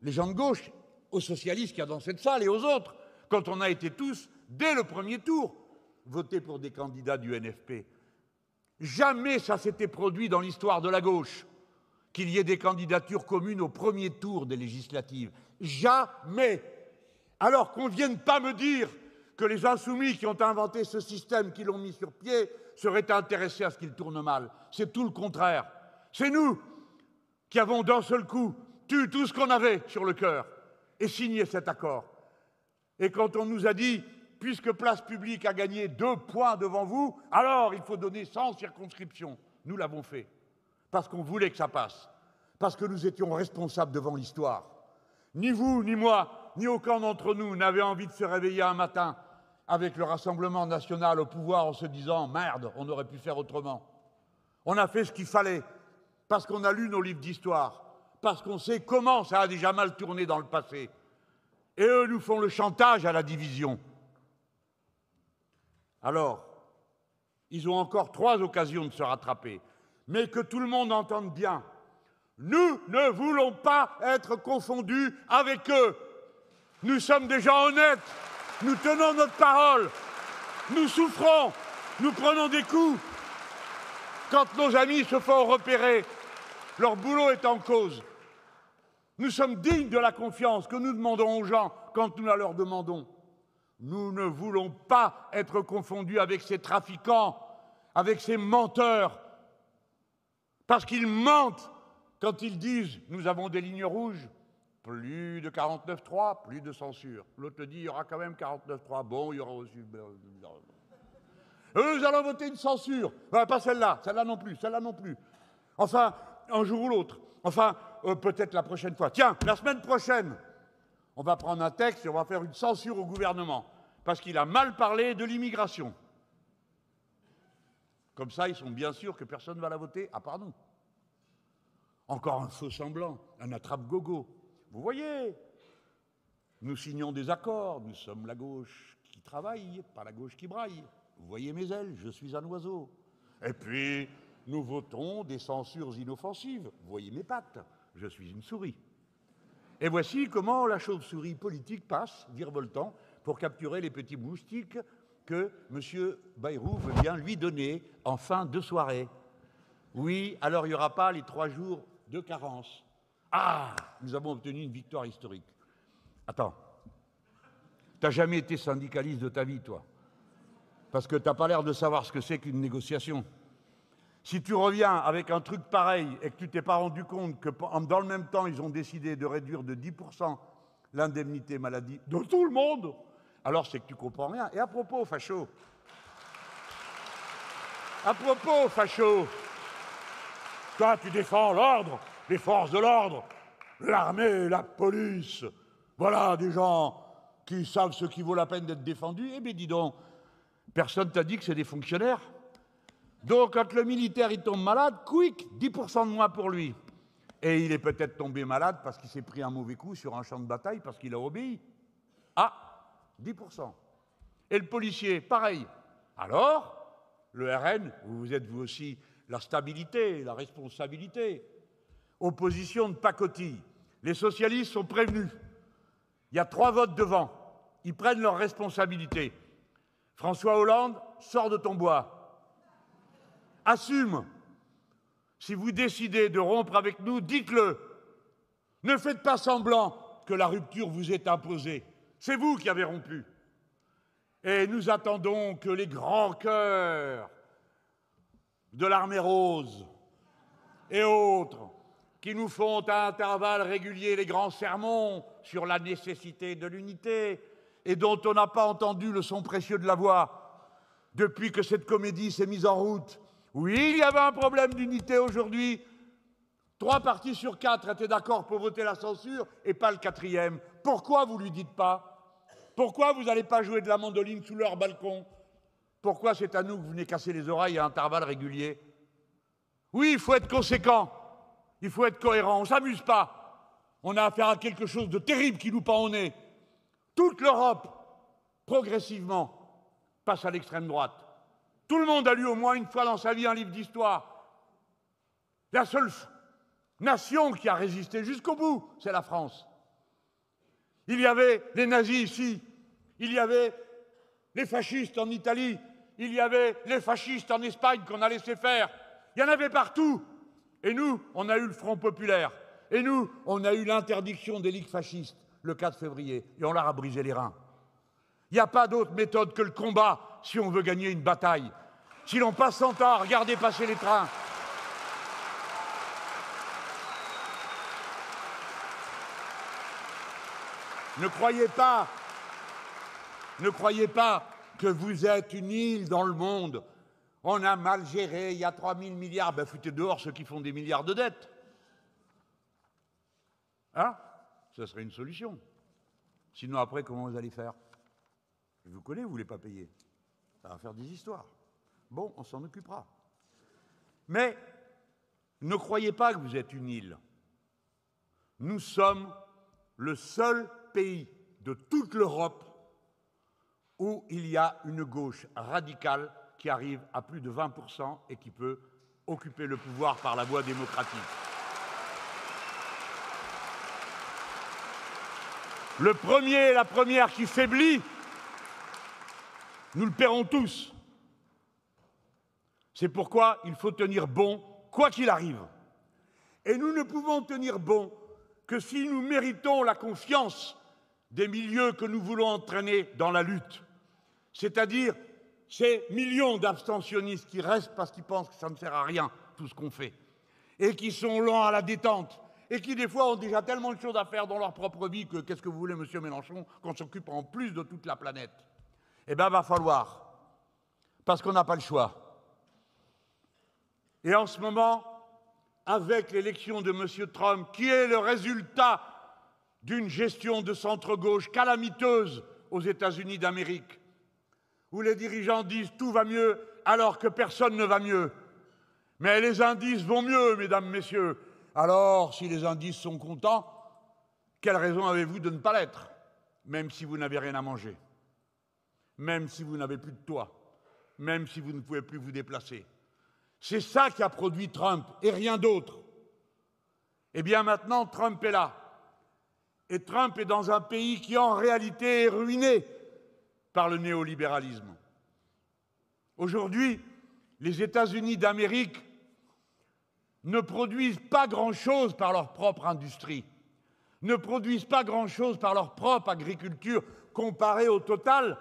les gens de gauche, aux socialistes qu'il y a dans cette salle et aux autres, quand on a été tous, dès le premier tour, votés pour des candidats du NFP. Jamais ça s'était produit dans l'histoire de la gauche. qu'il y ait des candidatures communes au premier tour des législatives. Jamais. Alors qu'on ne vienne pas me dire que les insoumis qui ont inventé ce système, qui l'ont mis sur pied, seraient intéressés à ce qu'il tourne mal. C'est tout le contraire. C'est nous qui avons d'un seul coup tué tout ce qu'on avait sur le cœur et signé cet accord. Et quand on nous a dit, puisque Place Publique a gagné 2 points devant vous, alors il faut donner 100 circonscriptions. Nous l'avons fait, parce qu'on voulait que ça passe, parce que nous étions responsables devant l'histoire. Ni vous, ni moi, ni aucun d'entre nous n'avait envie de se réveiller un matin avec le Rassemblement national au pouvoir en se disant « Merde, on aurait pu faire autrement ». On a fait ce qu'il fallait, parce qu'on a lu nos livres d'histoire, parce qu'on sait comment ça a déjà mal tourné dans le passé. Et eux nous font le chantage à la division. Alors, ils ont encore 3 occasions de se rattraper. Mais que tout le monde entende bien, nous ne voulons pas être confondus avec eux. Nous sommes des gens honnêtes, nous tenons notre parole, nous souffrons, nous prenons des coups. Quand nos amis se font repérer, leur boulot est en cause. Nous sommes dignes de la confiance que nous demandons aux gens quand nous la leur demandons. Nous ne voulons pas être confondus avec ces trafiquants, avec ces menteurs, parce qu'ils mentent quand ils disent « nous avons des lignes rouges ». Plus de 49.3, plus de censure. L'autre te dit, il y aura quand même 49.3. Bon, il y aura aussi... Nous allons voter une censure. Pas celle-là, celle-là non plus, celle-là non plus. Enfin, un jour ou l'autre. Enfin, peut-être la prochaine fois. Tiens, la semaine prochaine, on va prendre un texte et on va faire une censure au gouvernement. Parce qu'il a mal parlé de l'immigration. Comme ça, ils sont bien sûrs que personne ne va la voter, à part nous. Encore un faux semblant, un attrape-gogo. Vous voyez, nous signons des accords, nous sommes la gauche qui travaille, pas la gauche qui braille. Vous voyez mes ailes, je suis un oiseau. Et puis, nous votons des censures inoffensives. Vous voyez mes pattes, je suis une souris. Et voici comment la chauve-souris politique passe, virevoltant, pour capturer les petits moustiques que M. Bayrou veut bien lui donner en fin de soirée. Oui, alors il n'y aura pas les 3 jours de carence. Ah, nous avons obtenu une victoire historique. Attends, t'as jamais été syndicaliste de ta vie, toi, parce que t'as pas l'air de savoir ce que c'est qu'une négociation. Si tu reviens avec un truc pareil et que tu t'es pas rendu compte que dans le même temps, ils ont décidé de réduire de 10% l'indemnité maladie de tout le monde, alors c'est que tu comprends rien. Et à propos, facho, toi, tu défends l'ordre, les forces de l'ordre, l'armée, la police, voilà des gens qui savent ce qui vaut la peine d'être défendus. Eh bien, dis donc, personne t'a dit que c'est des fonctionnaires. Donc, quand le militaire il tombe malade, quick, 10% de moins pour lui. Et il est peut-être tombé malade parce qu'il s'est pris un mauvais coup sur un champ de bataille, parce qu'il a obéi. Ah, 10%. Et le policier, pareil. Alors, le RN, vous êtes vous aussi la stabilité, la responsabilité. Opposition de pacotille. Les socialistes sont prévenus. Il y a 3 votes devant. Ils prennent leurs responsabilités. François Hollande, sors de ton bois. Assume. Si vous décidez de rompre avec nous, dites-le. Ne faites pas semblant que la rupture vous est imposée. C'est vous qui avez rompu. Et nous attendons que les grands cœurs de l'Armée rose et autres, qui nous font à intervalles réguliers les grands sermons sur la nécessité de l'unité et dont on n'a pas entendu le son précieux de la voix depuis que cette comédie s'est mise en route. Oui, il y avait un problème d'unité aujourd'hui. 3 partis sur 4 étaient d'accord pour voter la censure et pas le 4e. Pourquoi vous ne lui dites pas? Pourquoi vous n'allez pas jouer de la mandoline sous leur balcon? Pourquoi c'est à nous que vous venez casser les oreilles à intervalles réguliers? Oui, il faut être conséquent. Il faut être cohérent. On ne s'amuse pas. On a affaire à quelque chose de terrible qui nous pend au nez. Toute l'Europe, progressivement, passe à l'extrême droite. Tout le monde a lu au moins une fois dans sa vie un livre d'histoire. La seule nation qui a résisté jusqu'au bout, c'est la France. Il y avait les nazis ici. Il y avait les fascistes en Italie. Il y avait les fascistes en Espagne qu'on a laissé faire. Il y en avait partout. Et nous, on a eu le Front populaire. Et nous, on a eu l'interdiction des ligues fascistes le 4 février. Et on leur a brisé les reins. Il n'y a pas d'autre méthode que le combat si on veut gagner une bataille. Si l'on passe son temps à regarder passer les trains, ne croyez pas que vous êtes une île dans le monde. On a mal géré, il y a 3 000 milliards. Ben, foutez dehors ceux qui font des milliards de dettes. Hein? Ça serait une solution. Sinon, après, comment vous allez faire? Je vous connais, vous ne voulez pas payer. Ça va faire des histoires. Bon, on s'en occupera. Mais ne croyez pas que vous êtes une île. Nous sommes le seul pays de toute l'Europe où il y a une gauche radicale qui arrive à plus de 20% et qui peut occuper le pouvoir par la voie démocratique. Le premier et la première qui faiblit, nous le paierons tous. C'est pourquoi il faut tenir bon, quoi qu'il arrive. Et nous ne pouvons tenir bon que si nous méritons la confiance des milieux que nous voulons entraîner dans la lutte. C'est-à-dire ces millions d'abstentionnistes qui restent parce qu'ils pensent que ça ne sert à rien, tout ce qu'on fait, et qui sont lents à la détente, et qui, des fois, ont déjà tellement de choses à faire dans leur propre vie que, qu'est-ce que vous voulez, monsieur Mélenchon, qu'on s'occupe en plus de toute la planète? Eh bien, va falloir, parce qu'on n'a pas le choix. Et en ce moment, avec l'élection de M. Trump, qui est le résultat d'une gestion de centre-gauche calamiteuse aux États-Unis d'Amérique, où les dirigeants disent « tout va mieux » alors que personne ne va mieux. Mais les indices vont mieux, mesdames, messieurs. Alors, si les indices sont contents, quelle raison avez-vous de ne pas l'être, même si vous n'avez rien à manger, même si vous n'avez plus de toit, même si vous ne pouvez plus vous déplacer? C'est ça qui a produit Trump, et rien d'autre. Eh bien maintenant, Trump est là. Et Trump est dans un pays qui, en réalité, est ruiné par le néolibéralisme. Aujourd'hui, les États-Unis d'Amérique ne produisent pas grand-chose par leur propre industrie, ne produisent pas grand-chose par leur propre agriculture, comparée au total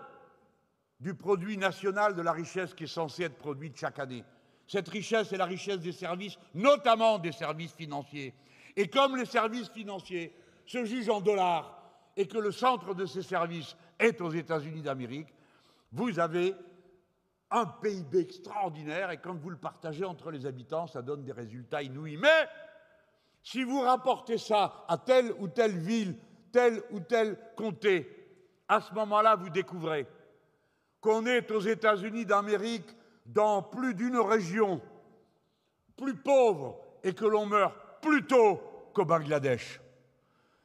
du produit national de la richesse qui est censée être produite chaque année. Cette richesse est la richesse des services, notamment des services financiers. Et comme les services financiers se jugent en dollars et que le centre de ces services est aux États-Unis d'Amérique, vous avez un PIB extraordinaire et quand vous le partagez entre les habitants, ça donne des résultats inouïs. Mais si vous rapportez ça à telle ou telle ville, tel ou tel comté, à ce moment-là, vous découvrez qu'on est aux États-Unis d'Amérique dans plus d'une région plus pauvre et que l'on meurt plus tôt qu'au Bangladesh.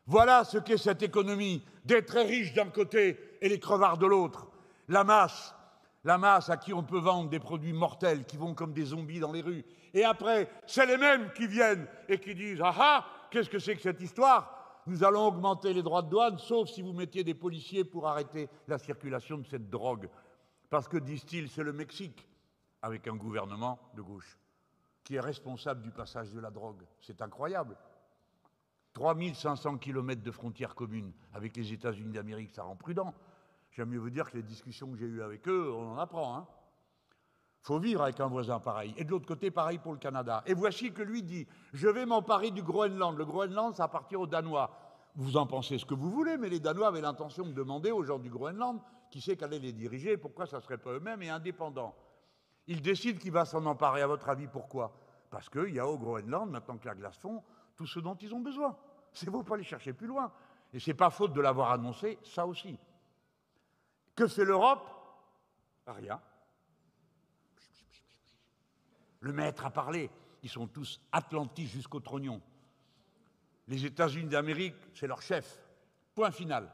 Voilà ce qu'est cette économie des très riches d'un côté et les crevards de l'autre. La masse à qui on peut vendre des produits mortels qui vont comme des zombies dans les rues. Et après, c'est les mêmes qui viennent et qui disent « Ah ah, qu'est-ce que c'est que cette histoire? Nous allons augmenter les droits de douane, sauf si vous mettiez des policiers pour arrêter la circulation de cette drogue. » Parce que, disent-ils, c'est le Mexique, avec un gouvernement de gauche, qui est responsable du passage de la drogue. C'est incroyable. 3500 kilomètres de frontières communes avec les États-Unis d'Amérique, ça rend prudent. J'aime mieux vous dire que les discussions que j'ai eues avec eux, on en apprend. Hein. Faut vivre avec un voisin pareil. Et de l'autre côté, pareil pour le Canada. Et voici que lui dit « Je vais m'emparer du Groenland. Le Groenland, ça appartient aux Danois. » Vous en pensez ce que vous voulez, mais les Danois avaient l'intention de demander aux gens du Groenland qui c'est qu'allait les diriger, pourquoi ça ne serait pas eux-mêmes et indépendants. Ils décident qu'il va s'en emparer, à votre avis, pourquoi? Parce qu'il y a au Groenland, maintenant que la glace fond, tout ce dont ils ont besoin. C'est beau pas les chercher plus loin. Et ce n'est pas faute de l'avoir annoncé, ça aussi. Que fait l'Europe? Rien. Le maître a parlé. Ils sont tous atlantistes jusqu'au trognon. Les États-Unis d'Amérique, c'est leur chef. Point final.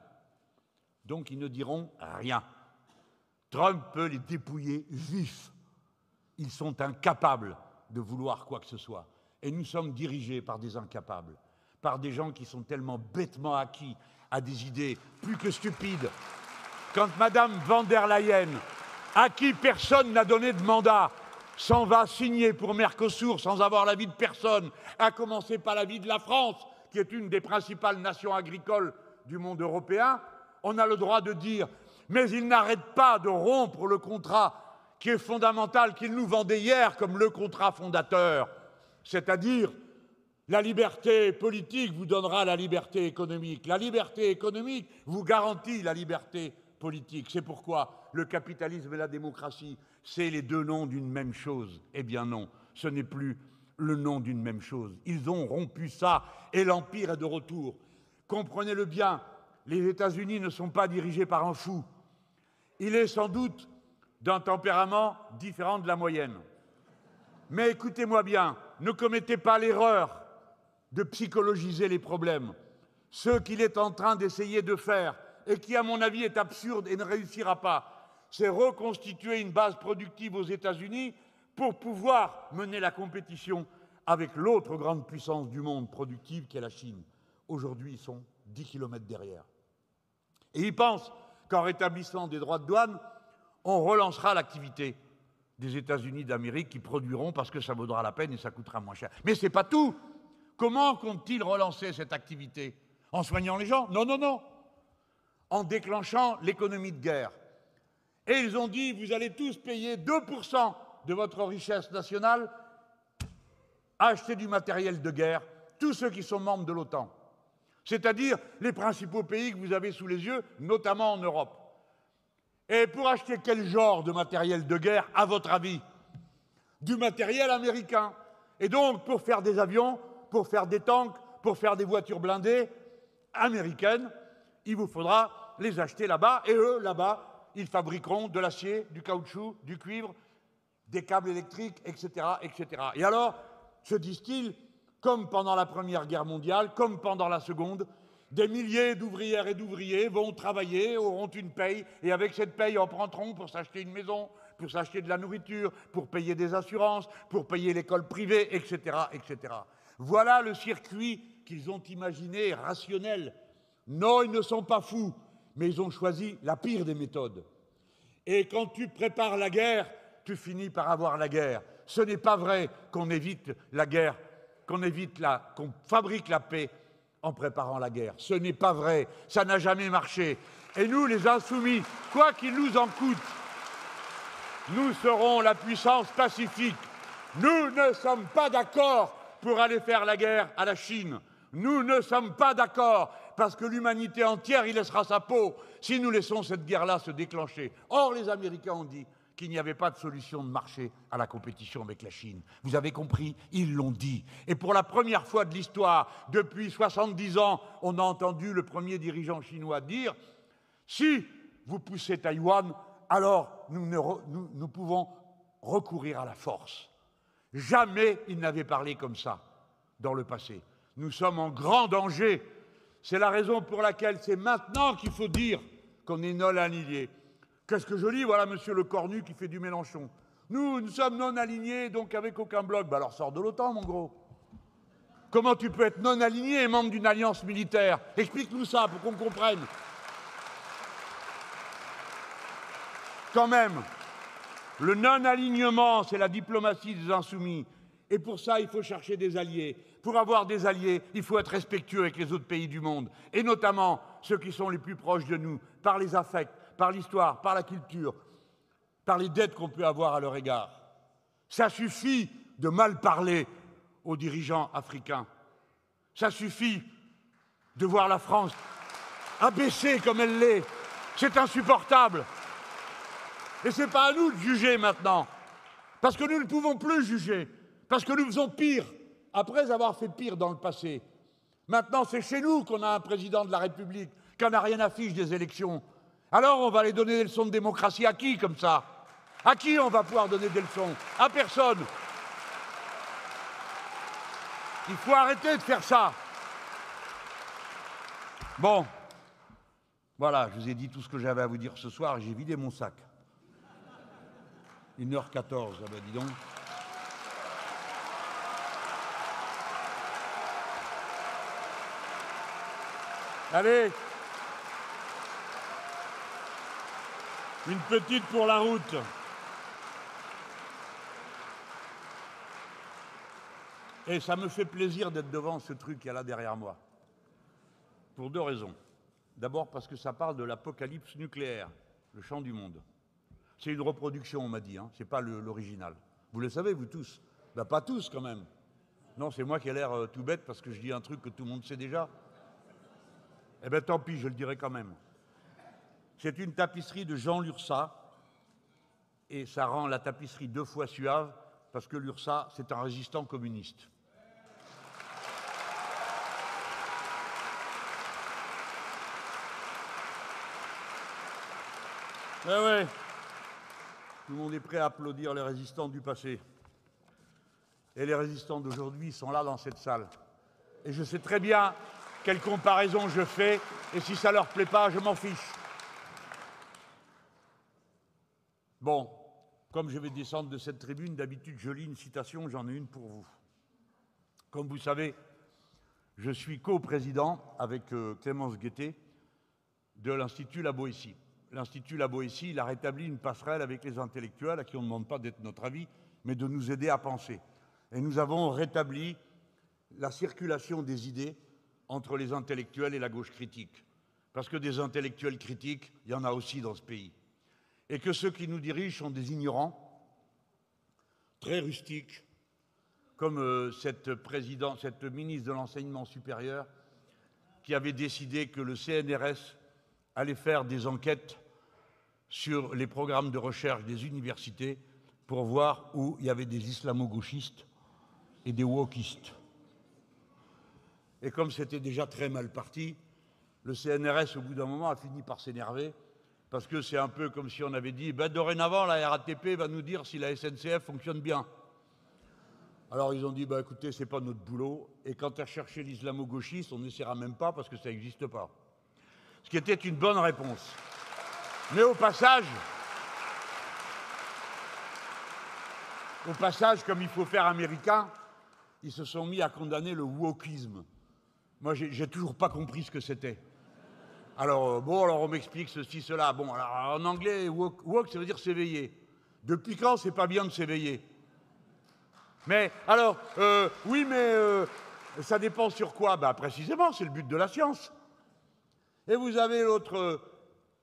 Donc ils ne diront rien. Trump peut les dépouiller vifs. Ils sont incapables de vouloir quoi que ce soit. Et nous sommes dirigés par des incapables, par des gens qui sont tellement bêtement acquis à des idées plus que stupides. Quand Madame van der Leyen, à qui personne n'a donné de mandat, s'en va signer pour Mercosur sans avoir l'avis de personne, à commencer par l'avis de la France, qui est une des principales nations agricoles du monde européen, on a le droit de dire « mais il n'arrête pas de rompre le contrat qui est fondamental, qu'il nous vendait hier comme le contrat fondateur, c'est-à-dire la liberté politique vous donnera la liberté économique. La liberté économique vous garantit la liberté politique. C'est pourquoi le capitalisme et la démocratie, c'est les deux noms d'une même chose. Eh bien non, ce n'est plus le nom d'une même chose. Ils ont rompu ça et l'Empire est de retour. Comprenez-le bien, les États-Unis ne sont pas dirigés par un fou. Il est sans doute d'un tempérament différent de la moyenne. Mais écoutez-moi bien, ne commettez pas l'erreur de psychologiser les problèmes. Ce qu'il est en train d'essayer de faire, et qui à mon avis est absurde et ne réussira pas, c'est reconstituer une base productive aux États-Unis pour pouvoir mener la compétition avec l'autre grande puissance du monde productive qui est la Chine. Aujourd'hui, ils sont 10 kilomètres derrière. Et ils pensent qu'en rétablissant des droits de douane, on relancera l'activité des États-Unis d'Amérique qui produiront parce que ça vaudra la peine et ça coûtera moins cher. Mais ce n'est pas tout. Comment comptent-ils relancer cette activité? En soignant les gens? Non, non, non. En déclenchant l'économie de guerre. Et ils ont dit, vous allez tous payer 2% de votre richesse nationale à acheter du matériel de guerre, tous ceux qui sont membres de l'OTAN. C'est-à-dire les principaux pays que vous avez sous les yeux, notamment en Europe. Et pour acheter quel genre de matériel de guerre, à votre avis? Du matériel américain. Et donc, pour faire des avions, pour faire des tanks, pour faire des voitures blindées américaines, il vous faudra les acheter là-bas. Et eux, là-bas, ils fabriqueront de l'acier, du caoutchouc, du cuivre, des câbles électriques, etc., etc. Et alors, se disent-ils, comme pendant la Première Guerre mondiale, comme pendant la Seconde, des milliers d'ouvrières et d'ouvriers vont travailler, auront une paye, et avec cette paye, emprunteront pour s'acheter une maison, pour s'acheter de la nourriture, pour payer des assurances, pour payer l'école privée, etc., etc. Voilà le circuit qu'ils ont imaginé rationnel. Non, ils ne sont pas fous, mais ils ont choisi la pire des méthodes. Et quand tu prépares la guerre, tu finis par avoir la guerre. Ce n'est pas vrai qu'on évite la guerre, qu'on fabrique la paix en préparant la guerre. Ce n'est pas vrai, ça n'a jamais marché. Et nous, les insoumis, quoi qu'il nous en coûte, nous serons la puissance pacifique. Nous ne sommes pas d'accord pour aller faire la guerre à la Chine. Nous ne sommes pas d'accord parce que l'humanité entière y laissera sa peau si nous laissons cette guerre-là se déclencher. Or, les Américains ont dit qu'il n'y avait pas de solution de marché à la compétition avec la Chine. Vous avez compris? Ils l'ont dit. Et pour la première fois de l'histoire, depuis 70 ans, on a entendu le premier dirigeant chinois dire « Si vous poussez Taïwan, alors nous pouvons recourir à la force. » Jamais il n'avait parlé comme ça dans le passé. Nous sommes en grand danger. C'est la raison pour laquelle c'est maintenant qu'il faut dire qu'on est non alignés. Qu'est-ce que je lis? Voilà monsieur Le Cornu qui fait du Mélenchon. Nous sommes non alignés, donc avec aucun bloc. Ben alors sors de l'OTAN, mon gros. Comment tu peux être non aligné et membre d'une alliance militaire? Explique-nous ça pour qu'on comprenne. Quand même, le non-alignement, c'est la diplomatie des insoumis. Et pour ça, il faut chercher des alliés. Pour avoir des alliés, il faut être respectueux avec les autres pays du monde, et notamment ceux qui sont les plus proches de nous, par les affects, par l'histoire, par la culture, par les dettes qu'on peut avoir à leur égard. Ça suffit de mal parler aux dirigeants africains. Ça suffit de voir la France abaissée comme elle l'est. C'est insupportable. Et ce n'est pas à nous de juger maintenant, parce que nous ne pouvons plus juger, parce que nous faisons pire, après avoir fait pire dans le passé. Maintenant, c'est chez nous qu'on a un président de la République qui n'en a rien à fiche des élections. Alors on va aller donner des leçons de démocratie à qui, comme ça? À qui on va pouvoir donner des leçons? À personne. Il faut arrêter de faire ça. Bon, voilà, je vous ai dit tout ce que j'avais à vous dire ce soir, j'ai vidé mon sac. 1h14, ah ben dis donc. Allez, une petite pour la route. Et ça me fait plaisir d'être devant ce truc qu'il y a là derrière moi. Pour deux raisons. D'abord parce que ça parle de l'apocalypse nucléaire, le chant du monde. C'est une reproduction, on m'a dit, hein, c'est pas l'original. Vous le savez, vous tous? Ben, pas tous, quand même. Non, c'est moi qui ai l'air tout bête parce que je dis un truc que tout le monde sait déjà. Eh bien, tant pis, je le dirai quand même. C'est une tapisserie de Jean Lurçat, et ça rend la tapisserie 2 fois suave, parce que Lurçat, c'est un résistant communiste. Ouais. Tout le monde est prêt à applaudir les résistants du passé. Et les résistants d'aujourd'hui sont là dans cette salle. Et je sais très bien quelle comparaison je fais, et si ça leur plaît pas, je m'en fiche. Bon, comme je vais descendre de cette tribune, d'habitude je lis une citation, j'en ai une pour vous. Comme vous savez, je suis coprésident avec Clémence Guettet de l'Institut La Boétie. L'Institut La Boétie, il a rétabli une passerelle avec les intellectuels à qui on ne demande pas d'être notre avis, mais de nous aider à penser. Et nous avons rétabli la circulation des idées entre les intellectuels et la gauche critique. Parce que des intellectuels critiques, il y en a aussi dans ce pays. Et que ceux qui nous dirigent sont des ignorants, très rustiques, comme cette ministre de l'Enseignement supérieur qui avait décidé que le CNRS allait faire des enquêtes sur les programmes de recherche des universités pour voir où il y avait des islamo-gauchistes et des wokistes. Et comme c'était déjà très mal parti, le CNRS, au bout d'un moment, a fini par s'énerver, parce que c'est un peu comme si on avait dit dorénavant, la RATP va nous dire si la SNCF fonctionne bien. Alors ils ont dit écoutez, c'est pas notre boulot, et quant à chercher l'islamo-gauchiste, on n'essaiera même pas parce que ça n'existe pas. Ce qui était une bonne réponse. Mais au passage, comme il faut faire américain, ils se sont mis à condamner le wokisme. Moi, j'ai toujours pas compris ce que c'était. Alors, on m'explique ceci, cela. Bon, alors, en anglais, woke, ça veut dire s'éveiller. Depuis quand c'est pas bien de s'éveiller? Mais, alors, oui, mais ça dépend sur quoi? Précisément, c'est le but de la science. Et vous avez l'autre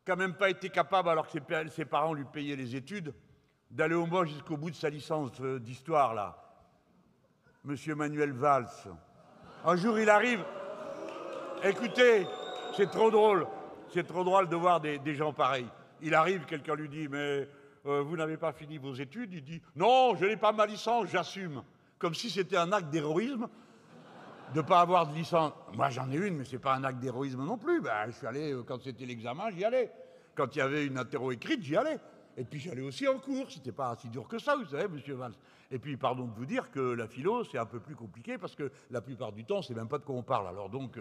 qui n'a même pas été capable, alors que ses parents lui payaient les études, d'aller au moins jusqu'au bout de sa licence d'histoire, là. Monsieur Manuel Valls. Un jour, il arrive. Écoutez, c'est trop drôle. C'est trop drôle de voir des gens pareils. Il arrive, quelqu'un lui dit, mais vous n'avez pas fini vos études? Il dit, non, je n'ai pas ma licence, j'assume. Comme si c'était un acte d'héroïsme de ne pas avoir de licence. Moi, j'en ai une, mais ce n'est pas un acte d'héroïsme non plus. Je suis allé, quand c'était l'examen, j'y allais. Quand il y avait une interro écrite, j'y allais. Et puis, j'allais aussi en cours. C'était pas si dur que ça, vous savez, monsieur Valls. Et puis, pardon de vous dire que la philo, c'est un peu plus compliqué parce que la plupart du temps, on ne sait même pas de quoi on parle. Alors donc,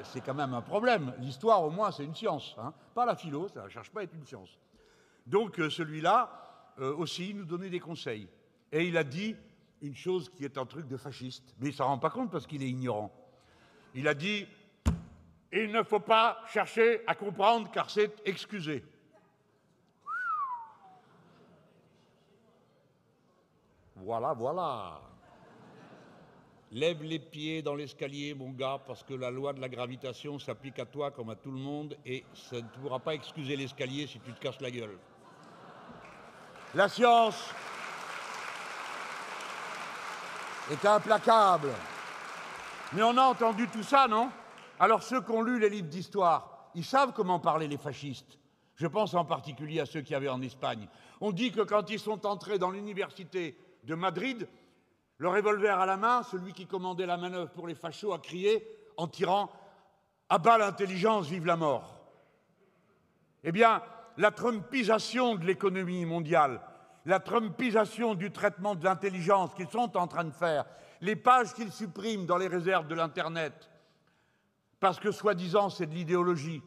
c'est quand même un problème. L'histoire, au moins, c'est une science. Hein. Pas la philo, ça ne cherche pas à être une science. Donc, celui-là, aussi, nous donnait des conseils. Et il a dit une chose qui est un truc de fasciste. Mais il ne s'en rend pas compte parce qu'il est ignorant. Il a dit, il ne faut pas chercher à comprendre car c'est excusé. Voilà. Lève les pieds dans l'escalier, mon gars, parce que la loi de la gravitation s'applique à toi comme à tout le monde et ça ne pourra pas excuser l'escalier si tu te casses la gueule. La science est implacable. Mais on a entendu tout ça, non? Alors ceux qui ont lu les livres d'histoire, ils savent comment parlaient les fascistes. Je pense en particulier à ceux qui avaient en Espagne. On dit que quand ils sont entrés dans l'université de Madrid, le revolver à la main, celui qui commandait la manœuvre pour les fachos a crié, en tirant « À bas l'intelligence, vive la mort !» Eh bien, la trumpisation de l'économie mondiale, la trumpisation du traitement de l'intelligence qu'ils sont en train de faire, les pages qu'ils suppriment dans les réserves de l'Internet, parce que soi-disant c'est de l'idéologie,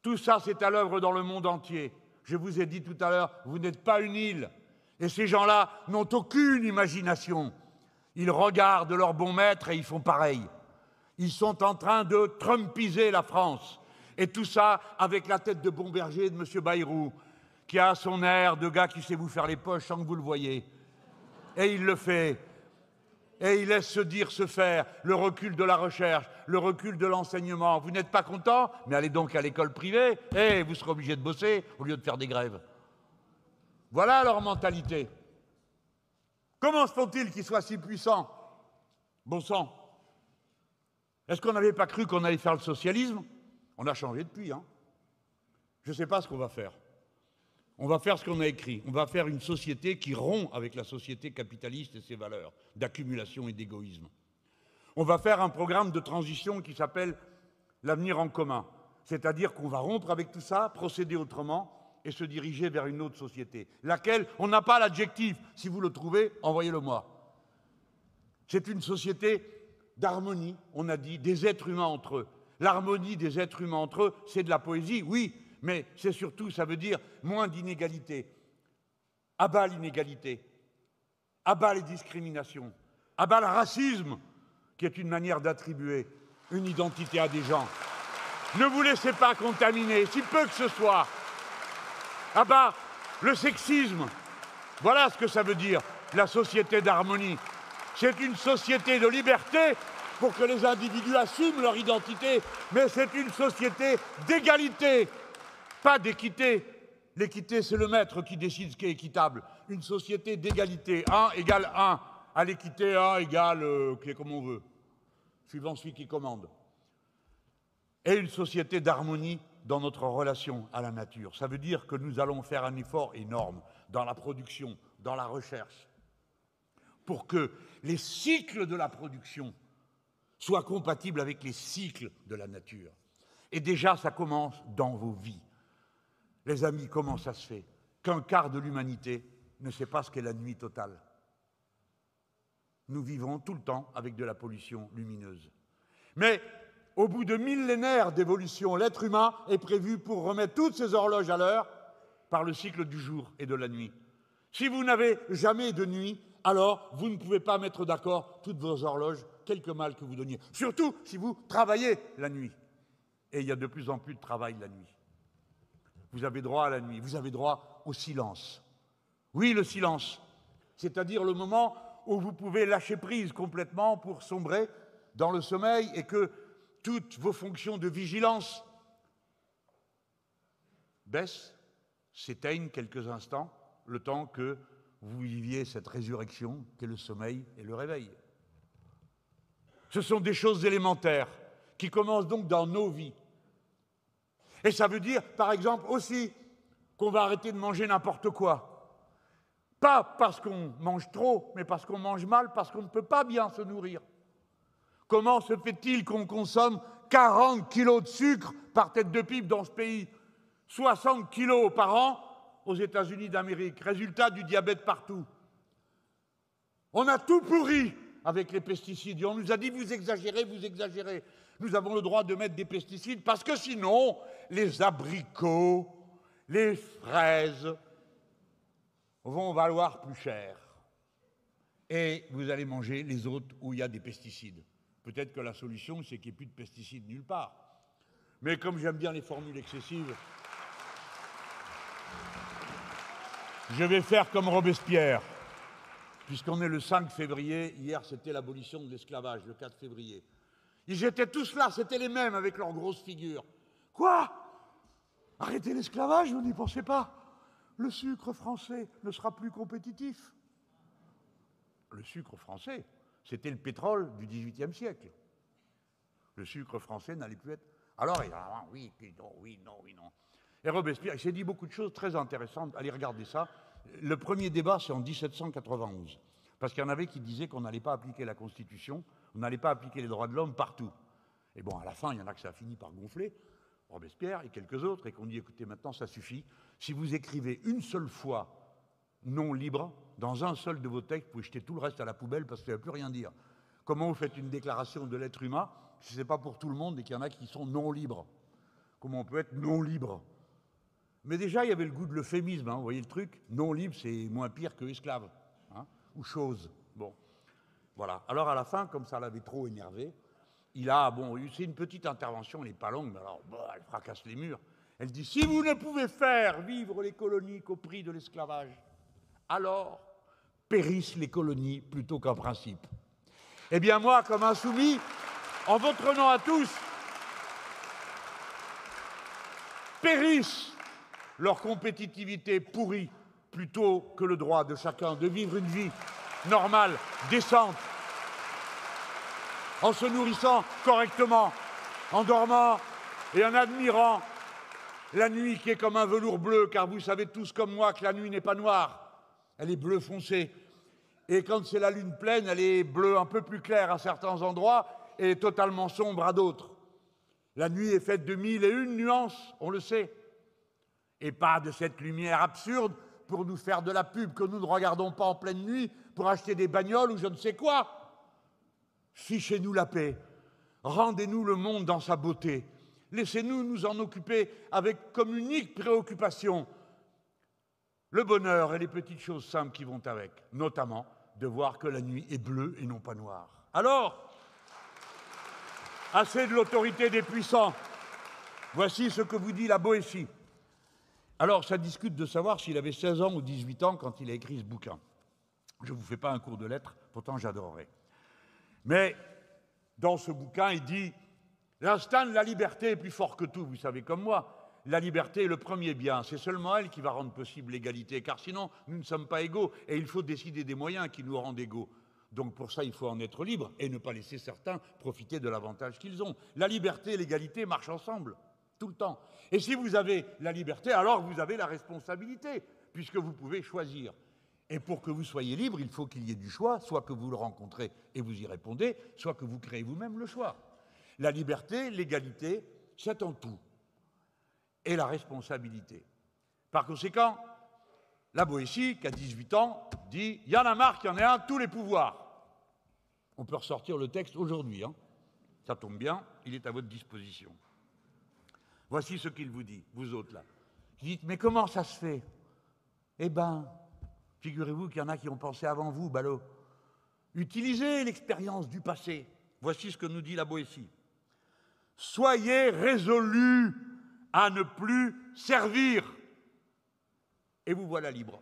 tout ça c'est à l'œuvre dans le monde entier. Je vous ai dit tout à l'heure, vous n'êtes pas une île. Et ces gens-là n'ont aucune imagination. Ils regardent leur bon maître et ils font pareil. Ils sont en train de trumpiser la France. Et tout ça avec la tête de Bomberger de M. Bayrou, qui a son air de gars qui sait vous faire les poches sans que vous le voyez. Et il le fait. Et il laisse se dire, se faire, le recul de la recherche, le recul de l'enseignement. Vous n'êtes pas content? Mais allez donc à l'école privée, et vous serez obligé de bosser au lieu de faire des grèves. Voilà leur mentalité. Comment se fait-il qu'ils soient si puissants? Bon sang. Est-ce qu'on n'avait pas cru qu'on allait faire le socialisme? On a changé depuis, hein. Je ne sais pas ce qu'on va faire. On va faire ce qu'on a écrit. On va faire une société qui rompt avec la société capitaliste et ses valeurs d'accumulation et d'égoïsme. On va faire un programme de transition qui s'appelle l'avenir en commun. C'est-à-dire qu'on va rompre avec tout ça, procéder autrement et se diriger vers une autre société. Laquelle, on n'a pas l'adjectif. Si vous le trouvez, envoyez-le-moi. C'est une société d'harmonie, on a dit, des êtres humains entre eux. L'harmonie des êtres humains entre eux, c'est de la poésie, oui, mais c'est surtout, ça veut dire moins d'inégalités. À bas l'inégalité, à bas les discriminations, à bas le racisme, qui est une manière d'attribuer une identité à des gens. Ne vous laissez pas contaminer, si peu que ce soit. À bas le sexisme. Voilà ce que ça veut dire, la société d'harmonie. C'est une société de liberté pour que les individus assument leur identité, mais c'est une société d'égalité. Pas d'équité. L'équité, c'est le maître qui décide ce qui est équitable. Une société d'égalité. 1 égale 1. À l'équité, 1 égale comme on veut, suivant celui qui commande. Et une société d'harmonie dans notre relation à la nature. Ça veut dire que nous allons faire un effort énorme dans la production, dans la recherche, pour que les cycles de la production soient compatibles avec les cycles de la nature. Et déjà, ça commence dans vos vies. Les amis, comment ça se fait qu'un quart de l'humanité ne sait pas ce qu'est la nuit totale? Nous vivons tout le temps avec de la pollution lumineuse. Mais au bout de millénaires d'évolution, l'être humain est prévu pour remettre toutes ses horloges à l'heure par le cycle du jour et de la nuit. Si vous n'avez jamais de nuit, alors vous ne pouvez pas mettre d'accord toutes vos horloges, quelque mal que vous donniez. Surtout si vous travaillez la nuit. Et il y a de plus en plus de travail la nuit. Vous avez droit à la nuit, vous avez droit au silence. Oui, le silence, c'est-à-dire le moment où vous pouvez lâcher prise complètement pour sombrer dans le sommeil et que toutes vos fonctions de vigilance baissent, s'éteignent quelques instants, le temps que vous viviez cette résurrection qu'est le sommeil et le réveil. Ce sont des choses élémentaires qui commencent donc dans nos vies. Et ça veut dire, par exemple, aussi qu'on va arrêter de manger n'importe quoi. Pas parce qu'on mange trop, mais parce qu'on mange mal, parce qu'on ne peut pas bien se nourrir. Comment se fait-il qu'on consomme 40 kilos de sucre par tête de pipe dans ce pays? 60 kilos par an aux États-Unis d'Amérique. Résultat du diabète partout. On a tout pourri avec les pesticides. Et on nous a dit, vous exagérez, vous exagérez. Nous avons le droit de mettre des pesticides parce que sinon, les abricots, les fraises vont valoir plus cher. Et vous allez manger les autres où il y a des pesticides. Peut-être que la solution, c'est qu'il n'y ait plus de pesticides nulle part. Mais comme j'aime bien les formules excessives, je vais faire comme Robespierre, puisqu'on est le 5 février, hier c'était l'abolition de l'esclavage, le 4 février. Ils étaient tous là, c'était les mêmes avec leurs grosses figures. Quoi? Arrêtez l'esclavage, vous n'y pensez pas? Le sucre français ne sera plus compétitif. Le sucre français, c'était le pétrole du XVIIIe siècle. Le sucre français n'allait plus être... Alors, il y a oui, puis non, oui, non, oui, non. Et Robespierre, il s'est dit beaucoup de choses très intéressantes. Allez regarder ça. Le premier débat, c'est en 1791. Parce qu'il y en avait qui disaient qu'on n'allait pas appliquer la Constitution, on n'allait pas appliquer les droits de l'homme partout. Et bon, à la fin, il y en a que ça a fini par gonfler, Robespierre et quelques autres, et qu'on dit, écoutez, maintenant, ça suffit. Si vous écrivez une seule fois non libre, dans un seul de vos textes, vous pouvez jeter tout le reste à la poubelle parce que ça ne veut plus rien dire. Comment vous faites une déclaration de l'être humain si ce n'est pas pour tout le monde et qu'il y en a qui sont non libres? Comment on peut être non libre? Mais déjà, il y avait le goût de l'euphémisme, hein, vous voyez le truc? Non libre, c'est moins pire que esclave, hein, ou chose. Bon, voilà. Alors à la fin, comme ça l'avait trop énervé, il a, bon, c'est une petite intervention, elle n'est pas longue, mais alors, bah, elle fracasse les murs. Elle dit, si vous ne pouvez faire vivre les colonies qu'au prix de l'esclavage, alors périssent les colonies plutôt qu'un principe. Eh bien moi, comme insoumis, en votre nom à tous, périsse leur compétitivité pourrie plutôt que le droit de chacun de vivre une vie normale, décente, en se nourrissant correctement, en dormant et en admirant la nuit qui est comme un velours bleu, car vous savez tous comme moi que la nuit n'est pas noire, elle est bleu foncé. Et quand c'est la lune pleine, elle est bleue un peu plus claire à certains endroits et totalement sombre à d'autres. La nuit est faite de 1001 nuances, on le sait. Et pas de cette lumière absurde pour nous faire de la pub que nous ne regardons pas en pleine nuit pour acheter des bagnoles ou je ne sais quoi. Fichez-nous la paix, rendez-nous le monde dans sa beauté, laissez-nous nous en occuper avec comme unique préoccupation le bonheur et les petites choses simples qui vont avec, notamment de voir que la nuit est bleue et non pas noire. Alors, assez de l'autorité des puissants, voici ce que vous dit la Boétie. Alors, ça discute de savoir s'il avait 16 ans ou 18 ans quand il a écrit ce bouquin. Je ne vous fais pas un cours de lettres, pourtant j'adorerais. Mais dans ce bouquin, il dit « L'instinct de la liberté est plus fort que tout, vous savez comme moi. La liberté est le premier bien, c'est seulement elle qui va rendre possible l'égalité, car sinon, nous ne sommes pas égaux, et il faut décider des moyens qui nous rendent égaux. Donc pour ça, il faut en être libre, et ne pas laisser certains profiter de l'avantage qu'ils ont. La liberté et l'égalité marchent ensemble, tout le temps. Et si vous avez la liberté, alors vous avez la responsabilité, puisque vous pouvez choisir. Et pour que vous soyez libre, il faut qu'il y ait du choix, soit que vous le rencontrez et vous y répondez, soit que vous créez vous-même le choix. La liberté, l'égalité, c'est en tout. Et la responsabilité. Par conséquent, la Boétie, qui a 18 ans, dit « Il y en a marre qu'il y en ait un, tous les pouvoirs ». On peut ressortir le texte aujourd'hui, hein. Ça tombe bien, il est à votre disposition. Voici ce qu'il vous dit, vous autres là. Vous dites « Mais comment ça se fait ?» Eh ben, figurez-vous qu'il y en a qui ont pensé avant vous, ballot. Utilisez l'expérience du passé. Voici ce que nous dit la Boétie. « Soyez résolus à ne plus servir. » Et vous voilà libre.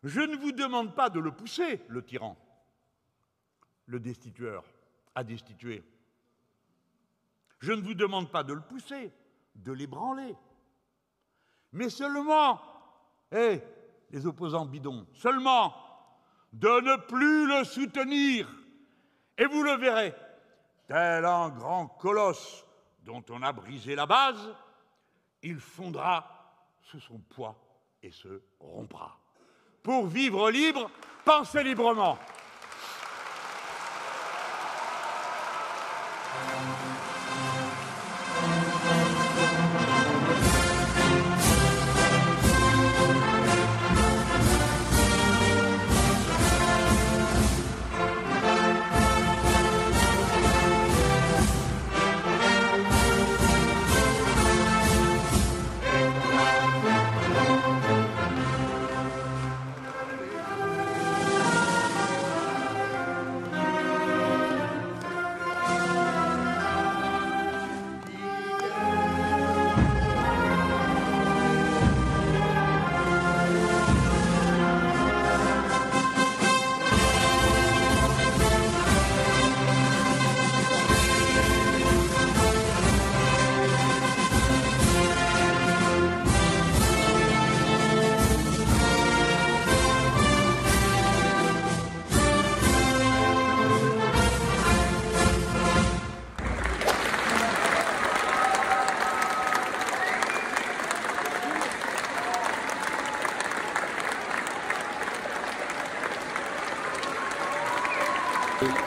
Je ne vous demande pas de le pousser, le tyran, le destitueur, à destituer. Je ne vous demande pas de le pousser, de l'ébranler. Mais seulement, les opposants bidons, seulement de ne plus le soutenir. Et vous le verrez, tel un grand colosse dont on a brisé la base, il fondra sous son poids et se rompra. Pour vivre libre, pensez librement.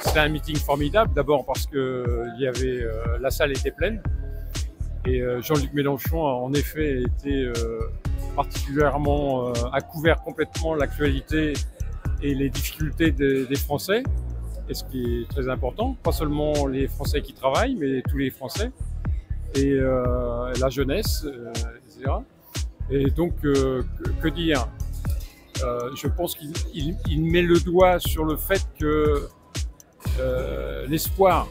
C'était un meeting formidable, d'abord parce que la salle était pleine et Jean-Luc Mélenchon a en effet été particulièrement a couvert complètement l'actualité et les difficultés des Français, et ce qui est très important, pas seulement les Français qui travaillent, mais tous les Français et la jeunesse, etc. Et donc, que dire, je pense qu'il met le doigt sur le fait que l'espoir